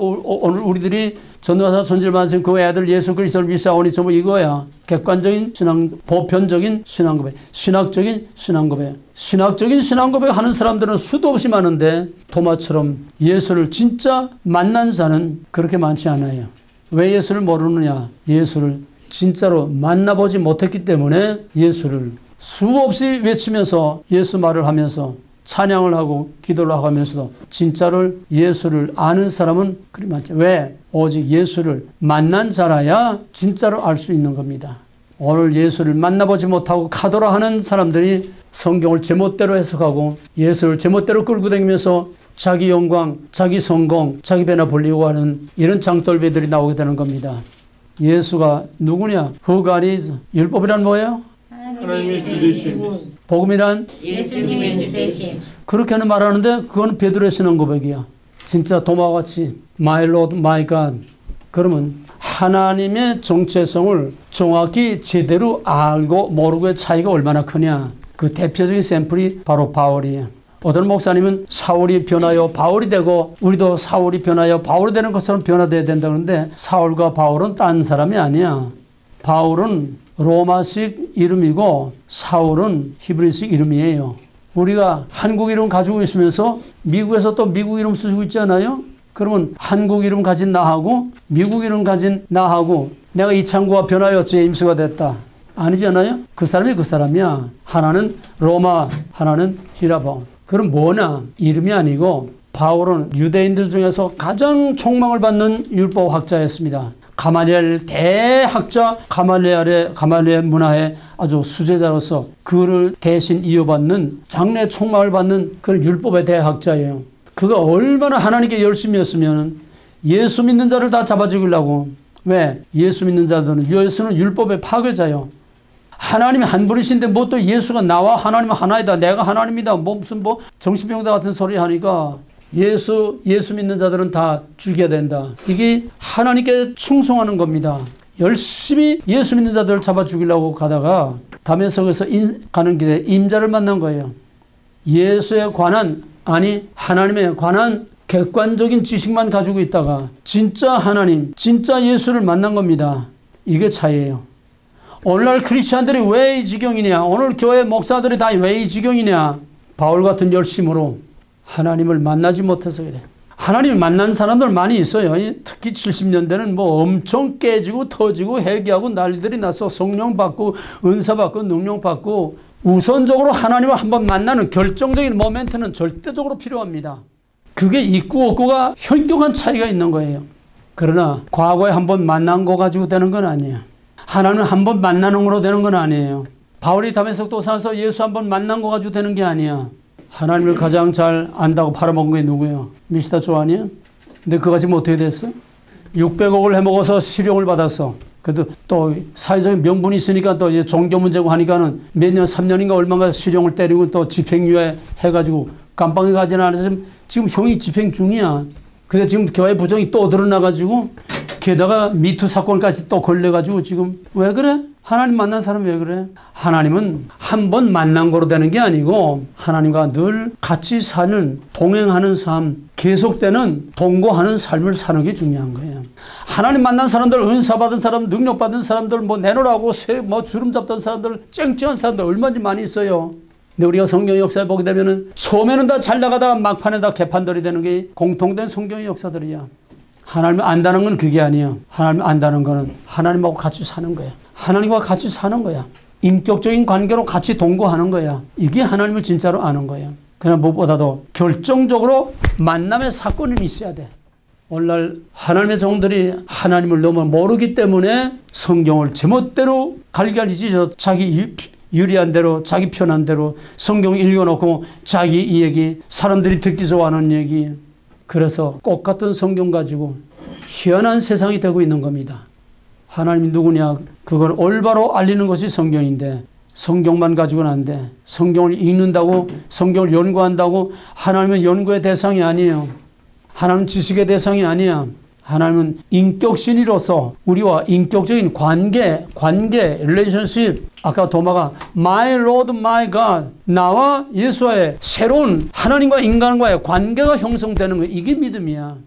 우리들이 전도사 전질반생 그 아들 예수 그리스도를 믿사오니 전부 이거야. 객관적인 신앙, 보편적인 신앙 고백, 신학적인 신앙 고백. 신학적인 신앙 고백 하는 사람들은 수도 없이 많은데 도마처럼 예수를 진짜 만난 자는 그렇게 많지 않아요. 왜 예수를 모르느냐? 예수를 진짜로 만나보지 못했기 때문에 예수를 수없이 외치면서 예수 말을 하면서 찬양을 하고 기도를 하고 하면서도 진짜를 예수를 아는 사람은 그리 많죠. 왜? 오직 예수를 만난 자라야 진짜로 알 수 있는 겁니다. 오늘 예수를 만나보지 못하고 카더라 하는 사람들이 성경을 제멋대로 해석하고 예수를 제멋대로 끌고 다니면서 자기 영광, 자기 성공, 자기 배나 불리고 하는 이런 장돌배들이 나오게 되는 겁니다. 예수가 누구냐? Who God is. 율법이란 뭐예요? 하나님의 주되심. 복음이란 예수님의 주되심. 그렇게는 말하는데 그건 베드로의 신앙 고백이야. 진짜 도마와 같이 My Lord, My God. 그러면 하나님의 정체성을 정확히 제대로 알고 모르고의 차이가 얼마나 크냐. 그 대표적인 샘플이 바로 바울이에요. 어떤 목사님은 사울이 변하여 바울이 되고 우리도 사울이 변하여 바울이 되는 것처럼 변화되어야 된다 그러는데 사울과 바울은 딴 사람이 아니야. 바울은 로마식 이름이고 사울은 히브리식 이름이에요. 우리가 한국 이름 가지고 있으면서 미국에서 또 미국 이름 쓰고 있잖아요. 그러면 한국 이름 가진 나하고 미국 이름 가진 나하고 내가 이창구가 변하여 제임스가 됐다. 아니잖아요. 그 사람이 그 사람이야. 하나는 로마, 하나는 히라보. 그럼 뭐냐? 이름이 아니고 바울은 유대인들 중에서 가장 총망을 받는 율법학자였습니다. 가말리엘 대학자 가말리엘 문화의 아주 수제자로서 그를 대신 이어받는 장래 총망을 받는 그런 율법의 대학자예요. 그가 얼마나 하나님께 열심이었으면 예수 믿는 자를 다 잡아 죽이려고. 왜? 예수 믿는 자들은 예수는 율법의 파괴자요. 하나님이 한 분이신데 뭐 또 예수가 나와 하나님은 하나이다. 내가 하나님이다. 뭐 무슨 뭐 정신병자 같은 소리 하니까 예수 믿는 자들은 다 죽여야 된다. 이게 하나님께 충성하는 겁니다. 열심히 예수 믿는 자들을 잡아 죽이려고 가다가 다메섹에서 가는 길에 임자를 만난 거예요. 예수에 관한 아니 하나님에 관한 객관적인 지식만 가지고 있다가 진짜 하나님, 진짜 예수를 만난 겁니다. 이게 차이예요. 오늘날 크리스찬들이 왜 이 지경이냐, 오늘 교회 목사들이 다 왜 이 지경이냐, 바울 같은 열심으로 하나님을 만나지 못해서 그래. 하나님을 만난 사람들 많이 있어요. 특히 70년대는 뭐 엄청 깨지고 터지고 회개하고 난리들이 나서 성령 받고 은사 받고 능력 받고, 우선적으로 하나님을 한번 만나는 결정적인 모멘트는 절대적으로 필요합니다. 그게 있고 없고가 현격한 차이가 있는 거예요. 그러나 과거에 한번 만난 거 가지고 되는 건 아니에요. 하나님을 한번 만나는 거로 되는 건 아니에요. 바울이 다메섹 도상에서 예수 한번 만난 거 가지고 되는 게 아니야. 하나님을 가장 잘 안다고 팔아먹은 게 누구예요? 미스터 조안이에요? 근데 그거 가지고 어떻게 됐어? 600억을 해먹어서 실형을 받았어. 그래도 또 사회적인 명분이 있으니까 또 이제 종교 문제고 하니까는 몇 년, 3년인가 얼마가 실형을 때리고 또 집행유예 해가지고 깜빵에 가지는 않아서 지금 형이 집행 중이야. 근데 지금 교회 부정이 또 드러나가지고 게다가 미투 사건까지 또 걸려가지고 지금 왜 그래? 하나님 만난 사람은 왜 그래? 하나님은 한 번 만난 거로 되는 게 아니고 하나님과 늘 같이 사는, 동행하는 삶, 계속되는 동거하는 삶을 사는 게 중요한 거예요. 하나님 만난 사람들, 은사 받은 사람, 능력 받은 사람들, 뭐 내놓으라고 뭐 주름 잡던 사람들, 쨍쨍한 사람들 얼마나 많이 있어요. 근데 우리가 성경 역사에 보게 되면은 처음에는 다 잘 나가다가 막판에 다 개판들이 되는 게 공통된 성경의 역사들이야. 하나님을 안다는 건 그게 아니야. 하나님을 안다는 거는 하나님하고 같이 사는 거야. 하나님과 같이 사는 거야. 인격적인 관계로 같이 동거하는 거야. 이게 하나님을 진짜로 아는 거야. 그러나 무엇보다도 결정적으로 만남의 사건이 있어야 돼. 오늘날 하나님의 종들이 하나님을 너무 모르기 때문에 성경을 제멋대로 갈갈이 찢어 자기 유리한 대로, 자기 편한 대로 성경 읽어놓고 자기 이 얘기, 사람들이 듣기 좋아하는 얘기, 그래서 꽃 같은 성경 가지고 희한한 세상이 되고 있는 겁니다. 하나님이 누구냐, 그걸 올바로 알리는 것이 성경인데 성경만 가지고는 안 돼. 성경을 읽는다고, 성경을 연구한다고 하나님은 연구의 대상이 아니에요. 하나님은 지식의 대상이 아니야. 하나님은 인격신이로서 우리와 인격적인 관계, 릴레이션십. 아까 도마가 My Lord, My God, 나와 예수와의 새로운 하나님과 인간과의 관계가 형성되는 거, 이게 믿음이야.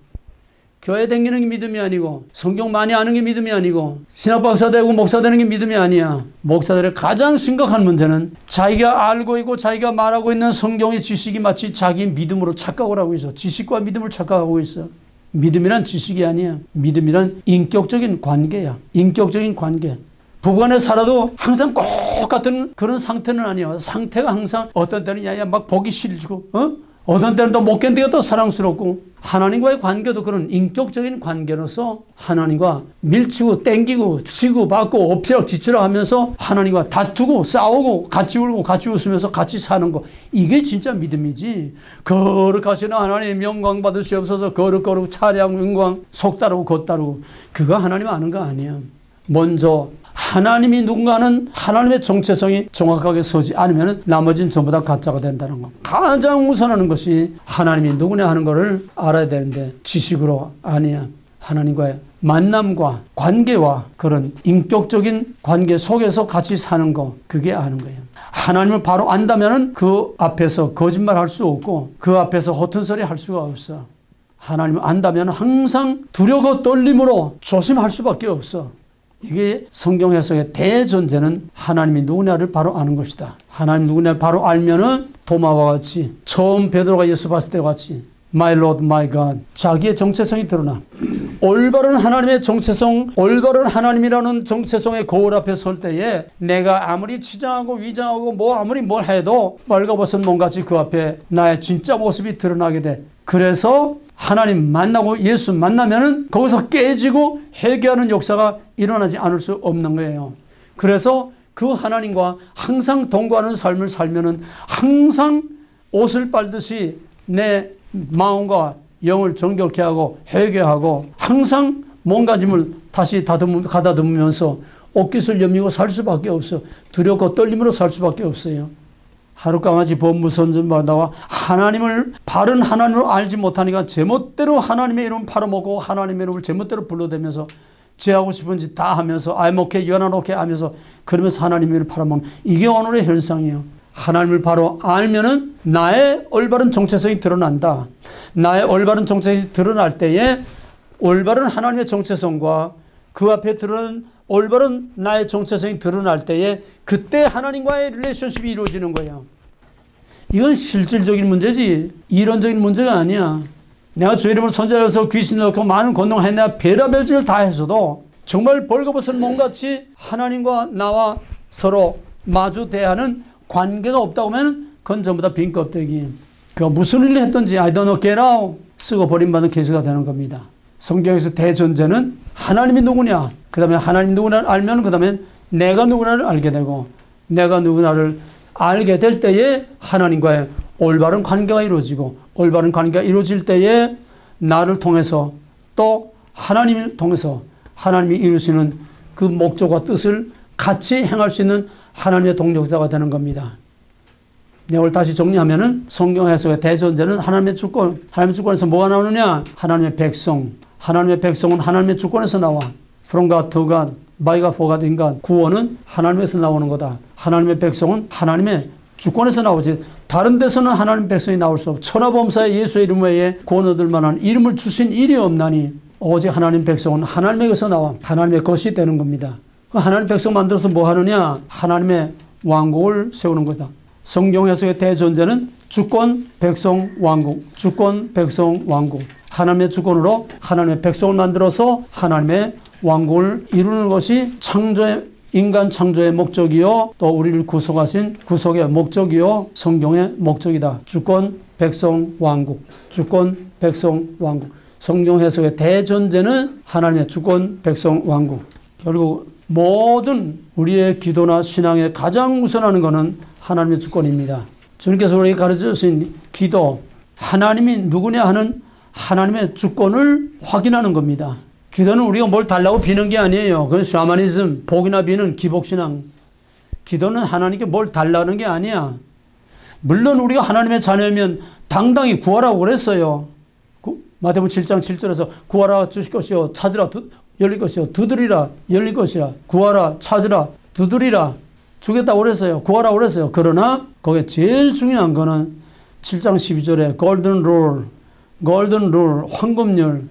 교회 다니는 게 믿음이 아니고, 성경 많이 아는 게 믿음이 아니고, 신학박사 되고 목사 되는 게 믿음이 아니야. 목사들의 가장 심각한 문제는 자기가 알고 있고 자기가 말하고 있는 성경의 지식이 마치 자기 믿음으로 착각을 하고 있어. 지식과 믿음을 착각하고 있어. 믿음이란 지식이 아니야. 믿음이란 인격적인 관계야. 인격적인 관계. 부부간에 살아도 항상 똑같은 그런 상태는 아니야. 상태가 항상 어떤 때는 야야 막 보기 싫고, 어떤 때는 또 못 견디고 또 사랑스럽고. 하나님과의 관계도 그런 인격적인 관계로서 하나님과 밀치고 땡기고 치고 받고 엎치락뒤치락 하면서 하나님과 다투고 싸우고 같이 울고 같이 웃으면서 같이 사는 거, 이게 진짜 믿음이지. 거룩하시는 하나님 영광 받으시옵소서, 거룩 찬양 영광 속 따르고 겉 따르고, 그거 하나님 아는 거 아니야. 먼저 하나님이 누군가 하는 하나님의 정체성이 정확하게 서지 않으면 나머지는 전부 다 가짜가 된다는 거. 가장 우선하는 것이 하나님이 누구냐 하는 것을 알아야 되는데 지식으로 아니야. 하나님과의 만남과 관계와 그런 인격적인 관계 속에서 같이 사는 거, 그게 아는 거예요. 하나님을 바로 안다면 그 앞에서 거짓말할 수 없고 그 앞에서 허튼 소리 할 수가 없어. 하나님을 안다면 항상 두려워 떨림으로 조심할 수밖에 없어. 이게 성경 해석의 대전제는 하나님이 누구냐를 바로 아는 것이다. 하나님 누구냐를 바로 알면은 도마와 같이, 처음 베드로가 예수 봤을 때와 같이 My Lord, My God, 자기의 정체성이 드러나. 올바른 하나님의 정체성, 올바른 하나님이라는 정체성의 거울 앞에 설 때에 내가 아무리 치장하고 위장하고 뭐 아무리 뭘 해도 빨가벗은 몸같이 그 앞에 나의 진짜 모습이 드러나게 돼. 그래서 하나님 만나고 예수 만나면은 거기서 깨지고 회개하는 역사가 일어나지 않을 수 없는 거예요. 그래서 그 하나님과 항상 동거하는 삶을 살면은 항상 옷을 빨듯이 내 마음과 영을 정결케 하고 회개하고 항상 몸가짐을 다시 가다듬으면서 옷깃을 여미고 살 수밖에 없어. 두렵고 떨림으로 살 수밖에 없어요. 하룻강아지 법무선전받다가 하나님을, 바른 하나님을 알지 못하니까 제멋대로 하나님의 이름을 팔아먹고 하나님의 이름을 제멋대로 불러대면서 죄하고 싶은 짓 다 하면서 I'm okay, you're not okay 하면서 그러면서 하나님의 이름을 팔아먹는, 이게 오늘의 현상이에요. 하나님을 바로 알면은 나의 올바른 정체성이 드러난다. 나의 올바른 정체성이 드러날 때에 올바른 하나님의 정체성과 그 앞에 드러난 올바른 나의 정체성이 드러날 때에 그때 하나님과의 릴레이션십이 이루어지는 거야. 이건 실질적인 문제지 이론적인 문제가 아니야. 내가 주 이름을 선전해서 귀신 넣고 많은 권능했나 별의별 짓을 다 했어도 정말 벌거벗은 몸같이 하나님과 나와 서로 마주 대하는 관계가 없다고 하면 그건 전부 다 빈 껍데기. 그가 무슨 일을 했든지 I don't know, get out 쓰고 버림받는 케이스가 되는 겁니다. 성경에서 대전제는 하나님이 누구냐, 그 다음에 하나님 누구냐를 알면 그 다음에 내가 누구냐를 알게 되고 내가 누구냐를 알게 될 때에 하나님과의 올바른 관계가 이루어지고 올바른 관계가 이루어질 때에 나를 통해서 또 하나님을 통해서 하나님이 이루시는 그 목적과 뜻을 같이 행할 수 있는 하나님의 동력자가 되는 겁니다. 내용을 다시 정리하면은 성경 해석의 대전제는 하나님의 주권, 하나님의 주권에서 뭐가 나오느냐? 하나님의 백성. 하나님의 백성은 하나님의 주권에서 나와. From God to God, by God for God in God. 구원은 하나님에서 나오는 거다. 하나님의 백성은 하나님의 주권에서 나오지. 다른 데서는 하나님의 백성이 나올 수 없고 천하범사에 예수의 이름 외에 구원 얻을 만한 이름을 주신 일이 없나니 오직 하나님 백성은 하나님에게서 나와 하나님의 것이 되는 겁니다. 하나님 백성 만들어서 뭐 하느냐? 하나님의 왕국을 세우는 거다. 성경 해석의 대전제는 주권, 백성, 왕국. 주권, 백성, 왕국. 하나님의 주권으로 하나님의 백성을 만들어서 하나님의 왕국을 이루는 것이 인간 창조의 목적이요 또 우리를 구속하신 구속의 목적이요 성경의 목적이다. 주권, 백성, 왕국. 주권, 백성, 왕국. 성경 해석의 대전제는 하나님의 주권, 백성, 왕국. 결국 모든 우리의 기도나 신앙에 가장 우선하는 것은 하나님의 주권입니다. 주님께서 우리에게 가르쳐 주신 기도, 하나님이 누구냐 하는 하나님의 주권을 확인하는 겁니다. 기도는 우리가 뭘 달라고 비는 게 아니에요. 그건 샤머니즘, 복이나 비는 기복신앙. 기도는 하나님께 뭘 달라는 게 아니야. 물론 우리가 하나님의 자녀면 당당히 구하라고 그랬어요. 마태복음 7장 7절에서 구하라 주실 것이요 찾으라 열릴 것이요 두드리라 열릴 것이라 구하라 찾으라 두드리라 주겠다고 그랬어요. 구하라고 그랬어요. 그러나 거기에 제일 중요한 거는 7장 12절에 골든 룰 황금률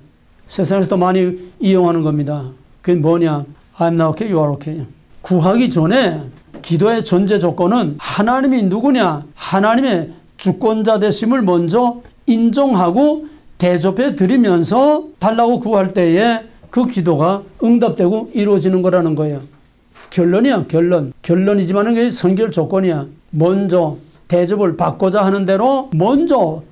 세상에서도 많이 이용하는 겁니다. 그게 뭐냐? I'm not okay, you are okay. 구하기 전에 기도의 전제 조건은 하나님이 누구냐? 하나님의 주권자 되심을 먼저 인정하고 대접해 드리면서 달라고 구할 때에 그 기도가 응답되고 이루어지는 거라는 거예요. 결론이야, 결론. 결론이지만 그게 선결 조건이야. 먼저 대접을 받고자 하는 대로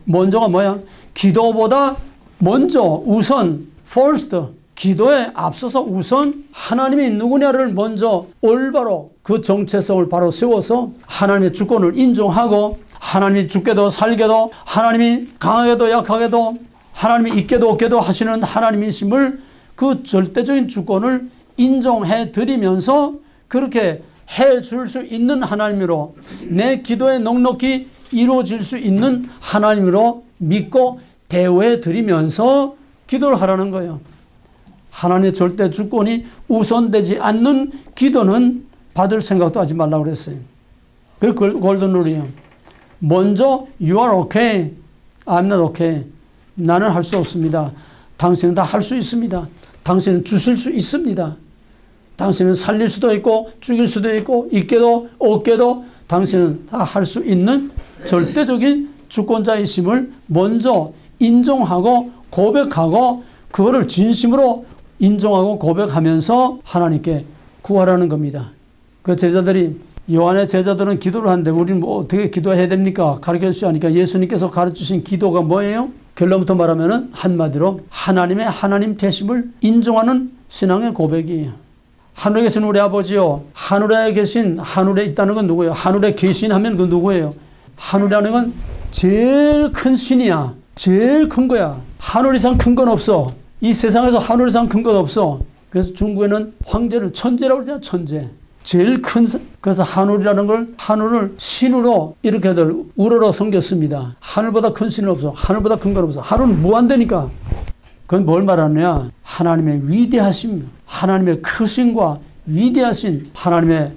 먼저가 뭐야? 기도보다 먼저 우선 first 기도에 앞서서 우선 하나님이 누구냐를 먼저 올바로 그 정체성을 바로 세워서 하나님의 주권을 인정하고 하나님이 죽게도 살게도 하나님이 강하게도 약하게도 하나님이 있게도 없게도 하시는 하나님이심을 그 절대적인 주권을 인정해 드리면서 그렇게 해 줄 수 있는 하나님으로 내 기도에 넉넉히 이루어질 수 있는 하나님으로 믿고 대우해 드리면서 기도를 하라는 거예요. 하나님의 절대 주권이 우선되지 않는 기도는 받을 생각도 하지 말라고 그랬어요. 그 골든 룰이에요. 먼저 you are okay, I'm not okay. 나는 할 수 없습니다. 당신은 다 할 수 있습니다. 당신은 주실 수 있습니다. 당신은 살릴 수도 있고 죽일 수도 있고 있게도 없게도 당신은 다 할 수 있는 절대적인 주권자이심을 먼저 인정하고 고백하고 그거를 진심으로 인정하고 고백하면서 하나님께 구하라는 겁니다. 그 제자들이 요한의 제자들은 기도를 하는데 우리는 뭐 어떻게 기도해야 됩니까? 가르쳐 주시지 않으니까 예수님께서 가르치신 기도가 뭐예요? 결론부터 말하면 한마디로 하나님의 하나님 되심을 인정하는 신앙의 고백이에요. 하늘에 계신 우리 아버지요. 하늘에 있다는 건 누구예요? 하늘에 계신하면 그 누구예요? 하늘이라는 건 제일 큰 신이야. 제일 큰 거야. 하늘 이상 큰 건 없어. 이 세상에서 하늘 이상 큰 건 없어. 그래서 중국에는 황제를 천재라고 그러잖아. 천재. 제일 큰, 그래서 하늘이라는 걸 하늘을 신으로 이렇게들 우러러 섬겼습니다. 하늘보다 큰 신은 없어. 하늘보다 큰 건 없어. 하늘은 무한대니까. 그건 뭘 말하느냐? 하나님의 위대하심, 하나님의 크심과 위대하신 하나님의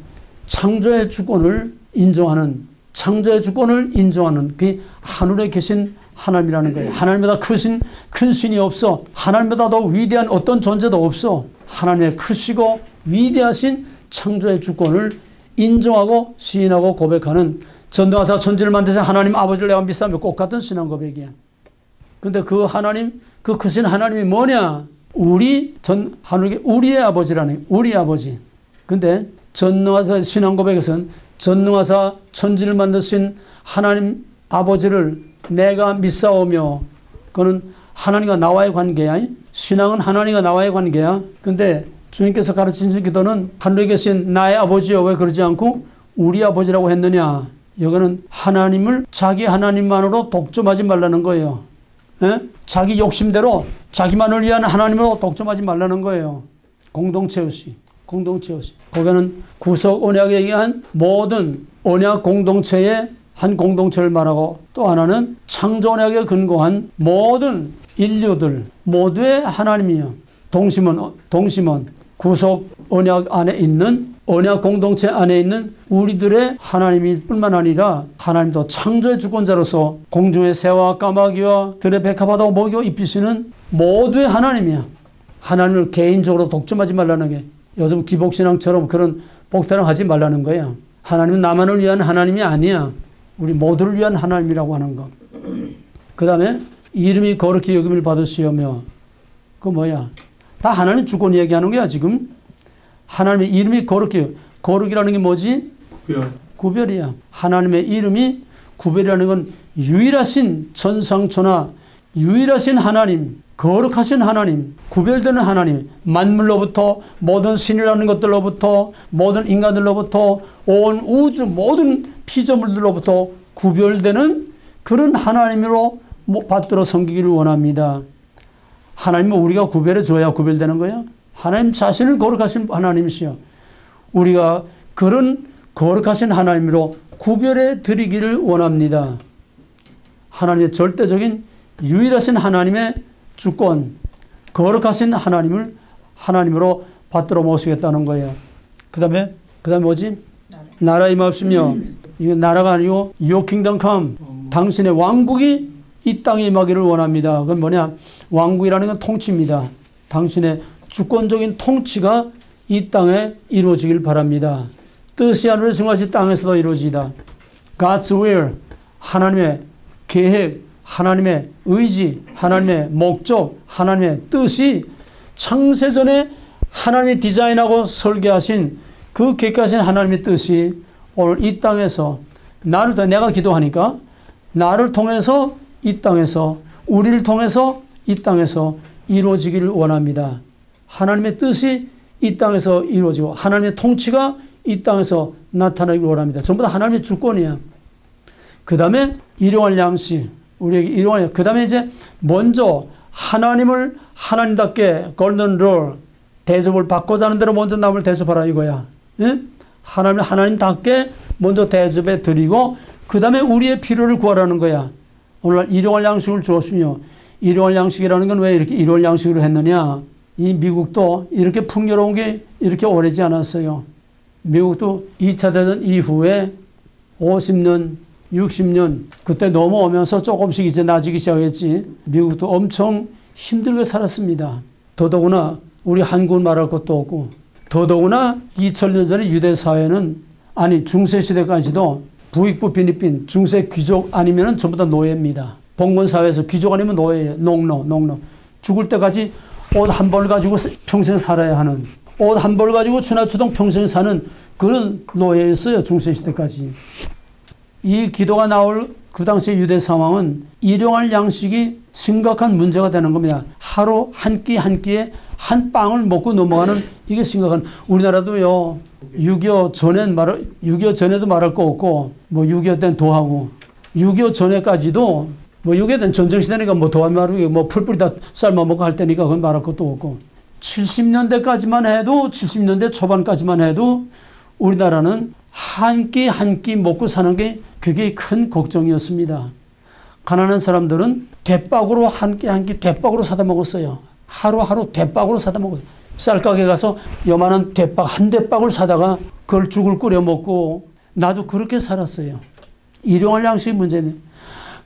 창조의 주권을 인정하는 창조의 주권을 인정하는 그 하늘에 계신 하나님이라는 거예요. 하나님보다 큰 신이 없어. 하나님보다 더 위대한 어떤 존재도 없어. 하나님의 크시고 위대하신 창조의 주권을 인정하고 시인하고 고백하는 전능하사 천지를 만드신 하나님 아버지를 내가 믿사오며 꼭 같은 신앙 고백이야. 근데 그 하나님, 그 크신 하나님이 뭐냐? 우리의 아버지라는, 우리 아버지. 근데 전능하사 신앙 고백에서는 전능하사 천지를 만드신 하나님 아버지를 내가 믿사오며, 그거는 하나님과 나와의 관계야. 신앙은 하나님과 나와의 관계야. 근데 주님께서 가르치신 기도는 하늘에 계신 나의 아버지여 왜 그러지 않고 우리 아버지라고 했느냐? 이거는 하나님을 자기 하나님만으로 독점하지 말라는 거예요. 에? 자기 욕심대로 자기만을 위한 하나님으로 독점하지 말라는 거예요. 공동체의식. 거기는 구속 언약에 의한 모든 언약 공동체의 한 공동체를 말하고, 또 하나는 창조 언약에 근거한 모든 인류들 모두의 하나님이요. 동심은 구속 언약 안에 있는, 언약 공동체 안에 있는 우리들의 하나님일 뿐만 아니라 하나님도 창조의 주권자로서 공중의 새와 까마귀와 들의 백합화도 먹여 입히시는 모두의 하나님이야. 하나님을 개인적으로 독점하지 말라는 게, 요즘 기복신앙처럼 그런 복타령 하지 말라는 거야. 하나님은 나만을 위한 하나님이 아니야. 우리 모두를 위한 하나님이라고 하는 거. 그 다음에 이름이 거룩히 여김을 받으시오며, 그 뭐야? 다 하나님 주권 얘기하는 거야 지금. 하나님의 이름이 거룩이라는 게 뭐지? 구별이야. 하나님의 이름이 구별이라는 건 유일하신 전상천하, 유일하신 하나님, 거룩하신 하나님, 구별되는 하나님, 만물로부터, 모든 신이라는 것들로부터, 모든 인간들로부터, 온 우주 모든 피조물들로부터 구별되는 그런 하나님으로 받들어 섬기기를 원합니다. 하나님은 우리가 구별해 줘야 구별되는 거야. 하나님 자신을 거룩하신 하나님이시여. 우리가 그런 거룩하신 하나님으로 구별해 드리기를 원합니다. 하나님의 절대적인 유일하신 하나님의 주권, 거룩하신 하나님을 하나님으로 받들어 모시겠다는 거예요. 그 다음에 뭐지? 나라 임하옵시며, 이건 나라가 아니고 Your kingdom come, 당신의 왕국이 이 땅에 임하기를 원합니다. 그건 뭐냐? 왕국이라는 건 통치입니다. 당신의 주권적인 통치가 이 땅에 이루어지길 바랍니다. 뜻이 하늘에 승하시 땅에서도 이루어지다. God's will, 하나님의 계획, 하나님의 의지, 하나님의 목적, 하나님의 뜻이 창세전에 하나님이 디자인하고 설계하신 그 계획하신 하나님의 뜻이 오늘 이 땅에서 내가 기도하니까 나를 통해서 이 땅에서, 우리를 통해서 이 땅에서 이루어지기를 원합니다. 하나님의 뜻이 이 땅에서 이루어지고 하나님의 통치가 이 땅에서 나타나기를 원합니다. 전부 다 하나님의 주권이야. 그 다음에 일용할 양식, 우리에게 일용할, 그 다음에 이제 먼저 하나님을 하나님답게 골든 룰, 대접을 받고자 하는 대로 먼저 남을 대접하라 이거야. 예? 하나님을 하나님답게 먼저 대접해 드리고 그 다음에 우리의 필요를 구하라는 거야. 오늘날 일용할 양식을 주었으며, 일용할 양식이라는 건 왜 이렇게 일용할 양식으로 했느냐? 이 미국도 이렇게 풍요로운 게 이렇게 오래지 않았어요. 미국도 2차 대전 이후에 50년, 60년 그때 넘어오면서 조금씩 이제 나아지기 시작했지. 미국도 엄청 힘들게 살았습니다. 더더구나 우리 한국은 말할 것도 없고, 더더구나 2000년 전에 유대 사회는, 아니 중세 시대까지도 부익부 빈익빈, 중세 귀족 아니면 전부 다 노예입니다. 봉건 사회에서 귀족 아니면 노예예요. 농노. 죽을 때까지 옷 한 벌 가지고 평생 살아야 하는, 옷 한 벌 가지고 추나추동 평생 사는 그런 노예였어요. 중세 시대까지. 이 기도가 나올 그 당시의 유대 상황은 일용할 양식이 심각한 문제가 되는 겁니다. 하루 한 끼 한 끼에 한 빵을 먹고 넘어가는, 이게 심각한. 우리나라도요, 6.25 전에도 말할 거 없고, 뭐 6.25 때는 더하고, 6.25 전에까지도 뭐 6.25 때는 전쟁시대니까 뭐 더하면 말하고, 뭐 풀뿌리 다 삶아 먹고 할 때니까 그건 말할 것도 없고, 70년대까지만 해도, 70년대 초반까지만 해도 우리나라는 한 끼 한 끼 먹고 사는 게 그게 큰 걱정이었습니다. 가난한 사람들은 대박으로 한 끼 한 끼 대박으로 사다 먹었어요. 하루하루 대박으로 사다 먹었어요. 쌀가게 가서 요만한 대박, 한 대박을 사다가 그걸 죽을 끓여 먹고, 나도 그렇게 살았어요. 일용할 양식이 문제네.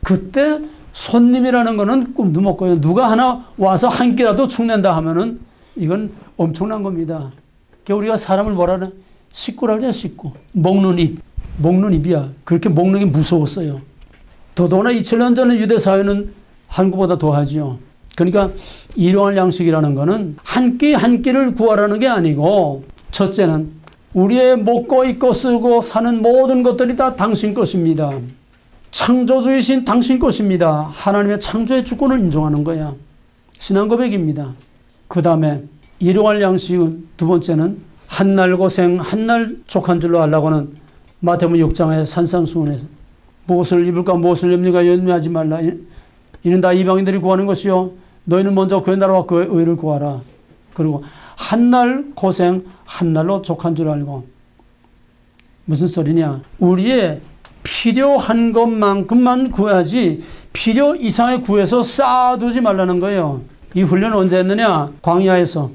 그때 손님이라는 거는 꿈도 못 꿔요. 누가 하나 와서 한 끼라도 축낸다 하면은 이건 엄청난 겁니다. 그러니까 우리가 사람을 뭐라 그래? 식구라 그래, 식구. 먹는 입. 먹는 입이야. 그렇게 먹는 게 무서웠어요. 더더구나 2000년 전에 유대 사회는 한국보다 더하죠. 그러니까 일용할 양식이라는 거는 한 끼 한 끼를 구하라는 게 아니고, 첫째는 우리의 먹고 입고 쓰고 사는 모든 것들이 다 당신 것입니다. 창조주이신 당신 것입니다. 하나님의 창조의 주권을 인정하는 거야. 신앙 고백입니다. 그 다음에 일용할 양식은 두 번째는 한날 고생 한날 족한 줄로 하려고 하는 마태복음 6장의 산상수훈에서 무엇을 입을까 무엇을 입는가 염려하지 말라. 이는 다 이방인들이 구하는 것이요 너희는 먼저 그의 나라와 그의 의를 구하라. 그리고 한날 고생 한날로 족한 줄 알고. 무슨 소리냐? 우리의 필요한 것만큼만 구해야지 필요 이상의 구해서 쌓아두지 말라는 거예요. 이 훈련은 언제 했느냐? 광야에서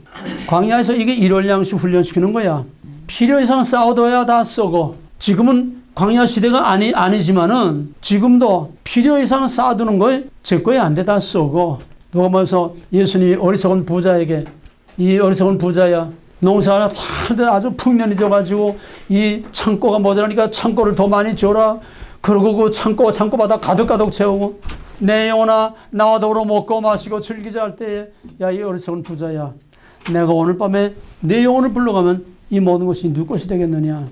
이게 일월 양식 훈련시키는 거야. 필요 이상 쌓아둬야 다 썩어. 지금은 광야 시대가 아니지만은 지금도 필요 이상 쌓아두는 거에 제 거에 안 돼. 다 썩어. 누가 말해서 예수님이 어리석은 부자에게, 이 어리석은 부자야, 농사가 참 아주 풍년이 져가지고 이 창고가 모자라니까 창고를 더 많이 줘라. 그러고 그 창고마다 가득가득 채우고 내 영혼아 나와 더불어 먹고 마시고 즐기자 할 때에, 야, 이 어리석은 부자야, 내가 오늘 밤에 내 영혼을 불러가면 이 모든 것이 누구 것이 되겠느냐.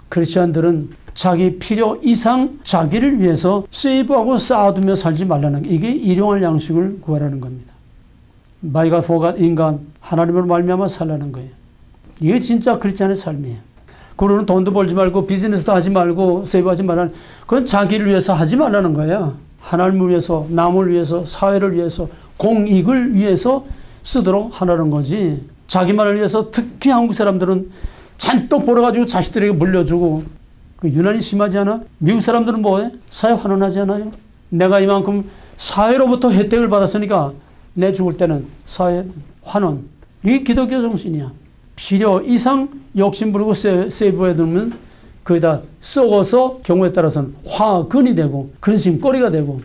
크리스천들은 자기 필요 이상 자기를 위해서 세이브하고 쌓아두며 살지 말라는 게, 이게 일용할 양식을 구하라는 겁니다. 마이가 포가 인간 하나님으로 말미암아 살라는 거예요. 이게 진짜 크리스천의 삶이에요. 그러는 돈도 벌지 말고 비즈니스도 하지 말고 세이브하지 말라는, 그건 자기를 위해서 하지 말라는 거야. 하나님을 위해서, 남을 위해서, 사회를 위해서, 공익을 위해서 쓰도록 하라는 거지. 자기만을 위해서, 특히 한국 사람들은 잔뜩 벌어가지고 자식들에게 물려주고, 그 유난히 심하지 않아? 미국 사람들은 뭐해? 사회 환원하지 않아요? 내가 이만큼 사회로부터 혜택을 받았으니까 내 죽을 때는 사회 환원. 이게 기독교 정신이야. 필요 이상 욕심 부리고 세이브해 두면 거기다 썩어서 경우에 따라서는 화근이 되고 근심거리가 되고,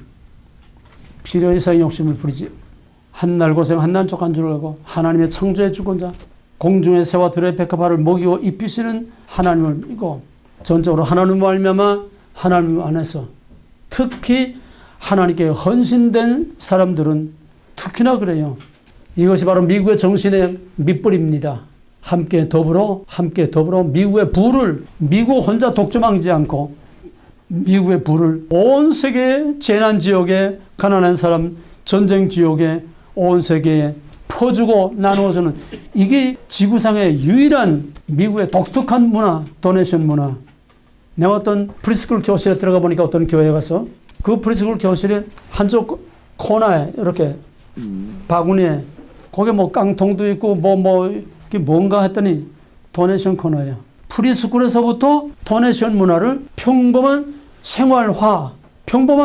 필요 이상 욕심을 부리지. 한날 고생 한날 족한 줄 알고 하나님의 창조의 주권자, 공중의 새와 들의 백합화를 먹이고 입히시는 하나님을 믿고, 전적으로 하나님을 말미암아 하나님 안에서, 특히 하나님께 헌신된 사람들은 특히나 그래요. 이것이 바로 미국의 정신의 밑불입니다. 함께 더불어 미국의 부를, 미국 혼자 독점하지 않고 미국의 부를 온 세계 재난 지역에, 가난한 사람 전쟁 지역에 온 세계에 퍼주고 나누어주는, 이게 지구상의 유일한 미국의 독특한 문화, 도네이션 문화. 내가 어떤 프리스쿨 교실에 들어가 보니까, 어떤 교회에 가서 그 프리스쿨 교실에 한쪽 코너에 이렇게 바구니에 거기에 뭐 깡통도 있고 이게 뭔가 했더니 도네이션 코너예요. 프리스쿨에서부터 도네이션 문화를 평범한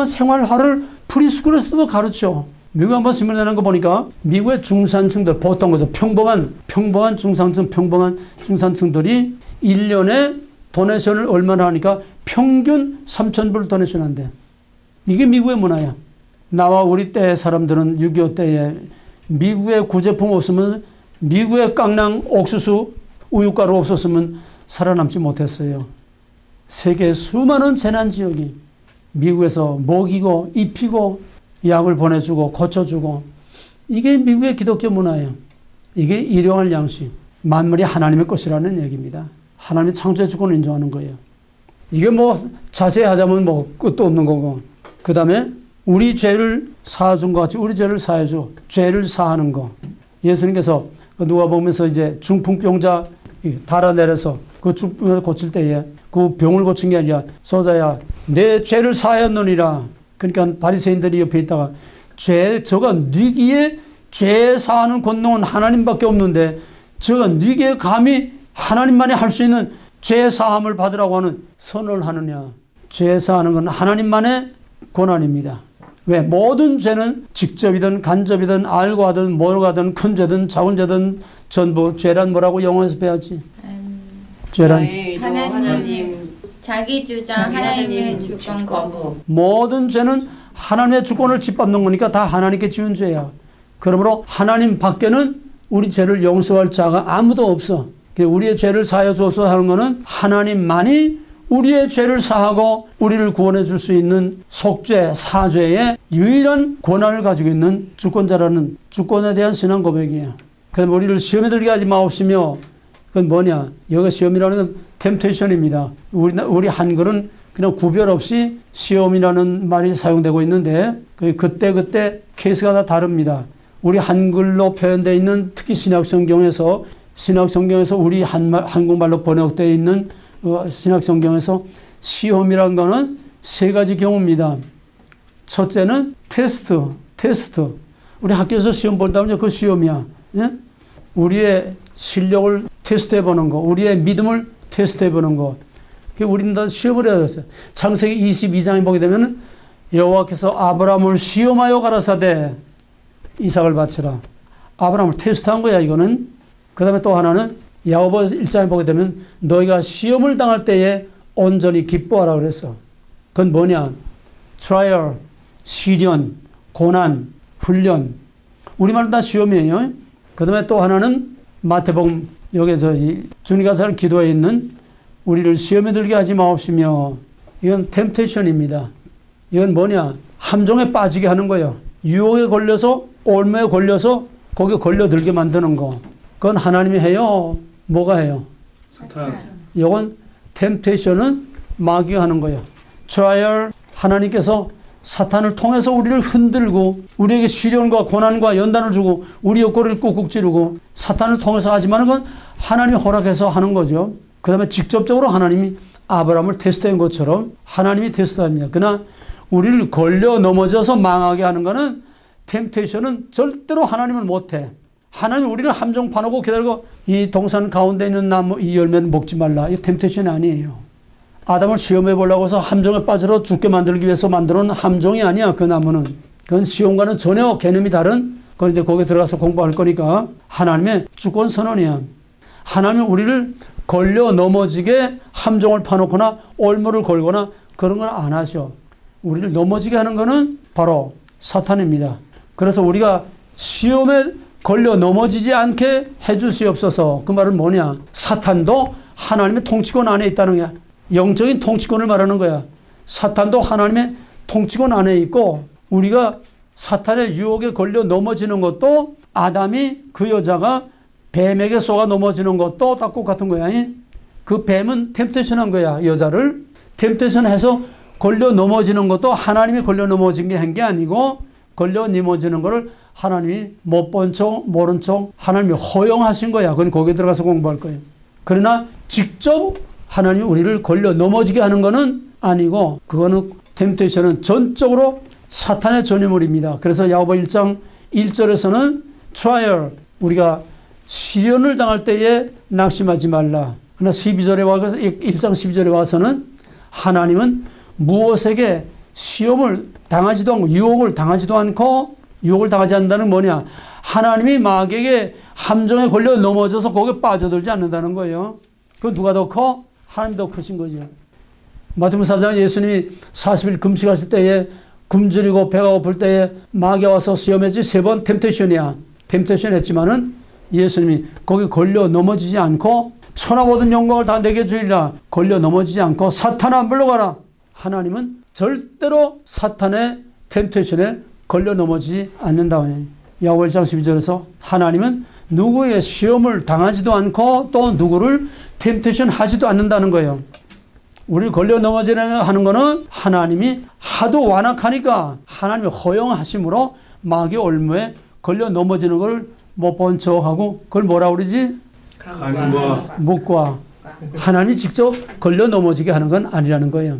생활화를 프리스쿨에서도 가르쳐. 미국에 한번 신문 내는 거 보니까 미국의 중산층들, 보통 거죠. 평범한 중산층들이 1년에 도네이션을 얼마나 하니까 평균 3,000불 도네이션 한대. 이게 미국의 문화야. 나와 우리 때의 사람들은 6.25 때에 미국의 구제품 없으면, 미국의 깡랑 옥수수 우유가루 없었으면 살아남지 못했어요. 세계 수많은 재난 지역이 미국에서 먹이고 입히고 약을 보내주고 고쳐주고, 이게 미국의 기독교 문화예요. 이게 일용할 양식, 만물이 하나님의 것이라는 얘기입니다. 하나님의 창조의 주권을 인정하는 거예요. 이게 뭐 자세히 하자면 뭐 끝도 없는 거고, 그 다음에 우리 죄를 사해준 것 같이 우리 죄를 사해줘. 죄를 사하는 거. 예수님께서 누가 보면서 이제 중풍병자 달아내려서 그 중풍을 고칠 때에 그 병을 고친 게 아니라, 소자야 내 죄를 사하였느니라. 그러니까 바리새인들이 옆에 있다가, 저가 네기에 죄 사하는 권능은 하나님밖에 없는데 저가 네기에 감히 하나님만이 할 수 있는 죄 사함을 받으라고 하는 선언을 하느냐. 죄 사하는 건 하나님만의 권한입니다. 왜? 모든 죄는 직접이든 간접이든 알고 하든 모르고 하든 큰 죄든 작은 죄든 전부 죄란 뭐라고 영어에서 배웠지? 죄란 하나님 자기 주장 하나님의 주권 거부. 모든 죄는 하나님의 주권을 짓밟는 거니까 다 하나님께 지은 죄야. 그러므로 하나님 밖에는 우리 죄를 용서할 자가 아무도 없어. 우리의 죄를 사하여 주어서 하는 것은 하나님만이 우리의 죄를 사하고 우리를 구원해 줄 수 있는 속죄, 사죄의 유일한 권한을 가지고 있는 주권자라는 주권에 대한 신앙 고백이에요. 그럼 우리를 시험에 들게 하지 마옵시며, 그건 뭐냐? 여기 시험이라는 건 템테이션입니다. 우리 한글은 그냥 구별 없이 시험이라는 말이 사용되고 있는데 그때 케이스가 다 다릅니다. 우리 한글로 표현되어 있는 특히 신약성경에서 우리 한국말로 번역되어 있는 신약성경에서 시험이라는 거는 세 가지 경우입니다. 첫째는 테스트. 우리 학교에서 시험 본다면 그 시험이야. 예? 우리의 실력을 테스트해보는 거, 우리의 믿음을 테스트해보는 거. 우리는 다 시험을 해야 됐어요. 창세기 22장에 보게 되면 여호와께서 아브라함을 시험하여 가라사대 이삭을 바치라. 아브라함을 테스트한 거야, 이거는. 그 다음에 또 하나는 야고보 1장에 보게 되면 너희가 시험을 당할 때에 온전히 기뻐하라 그랬어. 그건 뭐냐? 트라이얼, 시련, 고난, 훈련. 우리말로 다 시험이에요. 그 다음에 또 하나는 마태복음, 여기서 주님과 잘 기도에 있는 우리를 시험에 들게 하지 마옵시며, 이건 템테이션입니다. 이건 뭐냐? 함정에 빠지게 하는 거예요. 유혹에 걸려서, 올무에 걸려서 거기에 걸려들게 만드는 거. 그건 하나님이 해요? 뭐가 해요? 사탄. 이건 템테이션은 마귀가 하는 거예요. 트라이얼, 하나님께서 사탄을 통해서 우리를 흔들고 우리에게 시련과 고난과 연단을 주고 우리의 꼬리를 꾹꾹 찌르고 사탄을 통해서 하지만 그건 하나님이 허락해서 하는 거죠. 그 다음에 직접적으로 하나님이 아브라함을 테스트한 것처럼 하나님이 테스트합니다. 그러나 우리를 걸려 넘어져서 망하게 하는 것은 템테이션은 절대로 하나님은 못해. 하나님 우리를 함정 파놓고 기다리고 이 동산 가운데 있는 나무 이 열매는 먹지 말라. 이 템테이션이 아니에요. 아담을 시험해 보려고 해서 함정에 빠져 죽게 만들기 위해서 만들어놓은 함정이 아니야. 그 나무는. 그건 시험과는 전혀 개념이 다른, 그건 이제 거기에 들어가서 공부할 거니까 하나님의 주권 선언이야. 하나님이 우리를 걸려 넘어지게 함정을 파놓거나 올무를 걸거나 그런 걸 안 하셔. 우리를 넘어지게 하는 거는 바로 사탄입니다. 그래서 우리가 시험에 걸려 넘어지지 않게 해주시옵소서. 그 말은 뭐냐? 사탄도 하나님의 통치권 안에 있다는 거야. 영적인 통치권을 말하는 거야. 사탄도 하나님의 통치권 안에 있고 우리가 사탄의 유혹에 걸려 넘어지는 것도 아담이 그 여자가 뱀에게 속아 넘어지는 것도 다 똑같은 거야. 그 뱀은 템테이션한 거야. 여자를 템테이션해서 걸려 넘어지는 것도 하나님이 걸려 넘어진 게 한 게 아니고 걸려 넘어지는 거를 하나님이 못 본 척 모른 척 하나님이 허용하신 거야. 그건 거기에 들어가서 공부할 거예요. 그러나 직접 하나님이 우리를 걸려 넘어지게 하는 거는 아니고 그거는 템테이션은 전적으로 사탄의 전유물입니다. 그래서 야고보 1장 1절에서는 트라이얼, 우리가 시련을 당할 때에 낙심하지 말라. 그러나 12절에 와서 1장 12절에 와서는 하나님은 무엇에게 시험을 당하지도 않고 유혹을 당하지도 않고 유혹을 당하지 않는다는 뭐냐? 하나님이 마귀에게 함정에 걸려 넘어져서 거기에 빠져들지 않는다는 거예요. 그 누가 더 커? 하나님 더 크신 거죠. 마태복음 4장 예수님이 40일 금식하실 때에 굶주리고 배가 고플 때에 마귀가 와서 시험했지 3번 템테이션이야. 템테이션 했지만은 예수님이 거기 걸려 넘어지지 않고 천하 모든 영광을 다 내게 주리라. 걸려 넘어지지 않고 사탄아 물러가라. 하나님은 절대로 사탄의 템테이션에 걸려 넘어지지 않는다. 야고보 1장 12절에서 하나님은 누구의 시험을 당하지도 않고 또 누구를 템테이션 하지도 않는다는 거예요. 우리를 걸려 넘어지는 하는 거는 하나님이 하도 완악하니까 하나님이 허용하심으로 마귀 올무에 걸려 넘어지는 걸 못 본 척하고 그걸 뭐라 그러지? 간과 묵과. 하나님이 직접 걸려 넘어지게 하는 건 아니라는 거예요.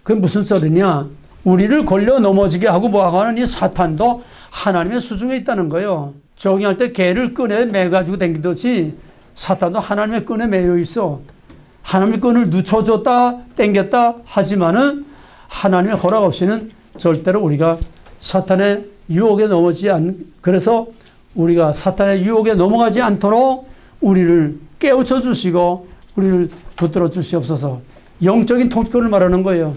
그게 무슨 소리냐? 우리를 걸려 넘어지게 하고 뭐하고 하는 이 사탄도 하나님의 수중에 있다는 거예요. 조깅할 때 개를 끈에 매가지고 다니듯이 사탄도 하나님의 끈에 매여 있어. 하나님의 끈을 늦춰줬다 당겼다 하지만은 하나님의 허락 없이는 절대로 우리가 사탄의 유혹에 넘어지지 그래서 우리가 사탄의 유혹에 넘어가지 않도록 우리를 깨우쳐 주시고 우리를 붙들어 주시옵소서. 영적인 통치권을 말하는 거예요.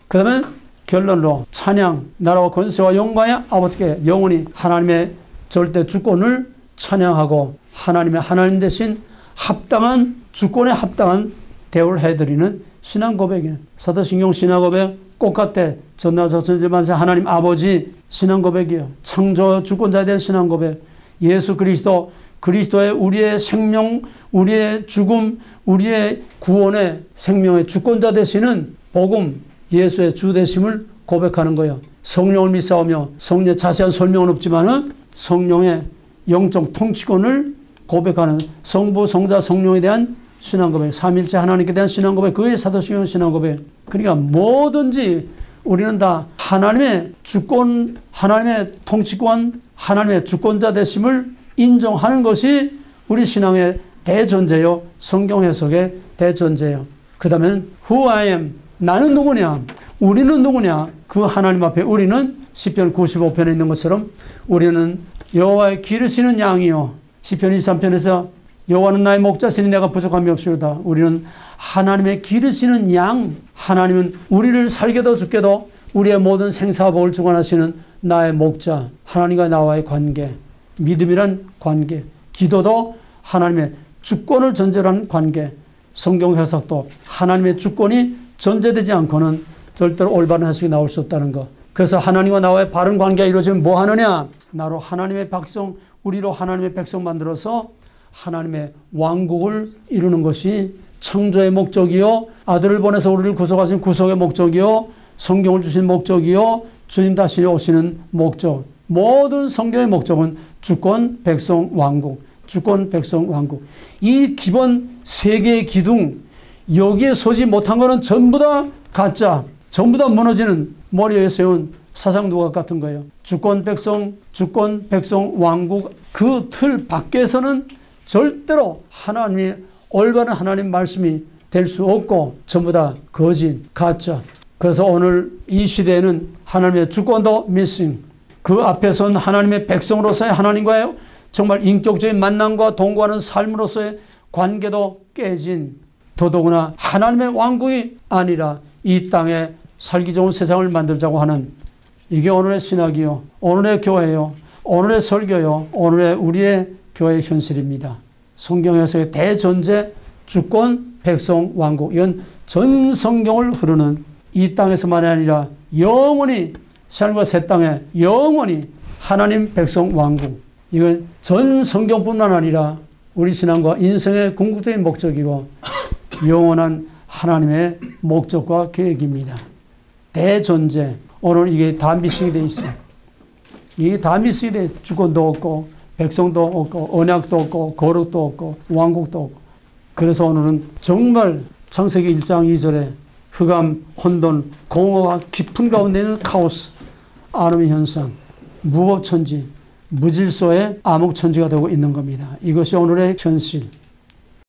그 다음에 결론으로 찬양, 나라와 권세와 영광의 아버지께 영원히 하나님의 절대 주권을 찬양하고 하나님 대신 합당한 주권에 합당한 대우를 해드리는 신앙 고백이에요. 사도신경 신앙 고백 똑같아. 전나서 전제만세 하나님 아버지 신앙 고백이에요. 창조 주권자에 대한 신앙 고백. 예수 그리스도의 우리의 생명, 우리의 죽음, 우리의 구원의 생명의 주권자 되시는 복음, 예수의 주 되심을 고백하는 거예요. 성령을 믿사오며 성령의 자세한 설명은 없지만은 성령의 영적 통치권을 고백하는 성부, 성자, 성령에 대한 신앙 고백, 삼일체 하나님께 대한 신앙 고백, 그의 사도신경 신앙 고백. 그러니까 뭐든지 우리는 다 하나님의 주권, 하나님의 통치권, 하나님의 주권자 되심을 인정하는 것이 우리 신앙의 대전제요, 성경 해석의 대전제요. 그 다음에 Who I am, 나는 누구냐, 우리는 누구냐, 그 하나님 앞에 우리는 시편 95편에 있는 것처럼 우리는 여호와의 기르시는 양이요, 시편 23편에서 여호와는 나의 목자시니 내가 부족함이 없습니다. 우리는 하나님의 기르시는 양, 하나님은 우리를 살게도 죽게도 우리의 모든 생사복을 주관하시는 나의 목자, 하나님과 나와의 관계, 믿음이란 관계, 기도도 하나님의 주권을 전제로 한 관계, 성경 해석도 하나님의 주권이 전제되지 않고는 절대로 올바른 해석이 나올 수 없다는 것. 그래서 하나님과 나와의 바른 관계가 이루어지면 뭐 하느냐? 나로 하나님의 백성, 우리로 하나님의 백성 만들어서 하나님의 왕국을 이루는 것이 창조의 목적이요, 아들을 보내서 우리를 구속하신 구속의 목적이요, 성경을 주신 목적이요, 주님 다시 오시는 목적. 모든 성경의 목적은 주권, 백성, 왕국. 주권, 백성, 왕국. 이 기본 세 개의 기둥, 여기에 서지 못한 것은 전부 다 가짜, 전부 다 무너지는 머리 위에 세운 사상두각 같은 거예요. 주권, 백성, 왕국. 그 틀 밖에서는 절대로 하나님이 올바른 하나님 말씀이 될 수 없고 전부 다 거짓, 가짜. 그래서 오늘 이 시대에는 하나님의 주권도 미싱, 그 앞에 선 하나님의 백성으로서의 하나님과의 정말 인격적인 만남과 동거하는 삶으로서의 관계도 깨진, 더더구나 하나님의 왕국이 아니라 이 땅에 살기 좋은 세상을 만들자고 하는, 이게 오늘의 신학이요, 오늘의 교회요, 오늘의 설교요, 오늘의 우리의 교회의 현실입니다. 성경에서의 대전제, 주권, 백성, 왕국. 이건 전 성경을 흐르는, 이 땅에서만이 아니라 영원히 하늘과 새 땅에 영원히 하나님, 백성, 왕국. 이건 전 성경뿐만 아니라 우리 신앙과 인생의 궁극적인 목적이고 영원한 하나님의 목적과 계획입니다. 대전제. 오늘 이게 다 미싱이 되어 있어요. 이게 다 미싱이 돼. 주권도 없고 백성도 없고 언약도 없고 거룩도 없고 왕국도 없고. 그래서 오늘은 정말 창세기 1장 2절에 흑암, 혼돈, 공허와 깊은 가운데 있는 카오스, 아노미 현상, 무법천지, 무질서의 암흑천지가 되고 있는 겁니다. 이것이 오늘의 현실.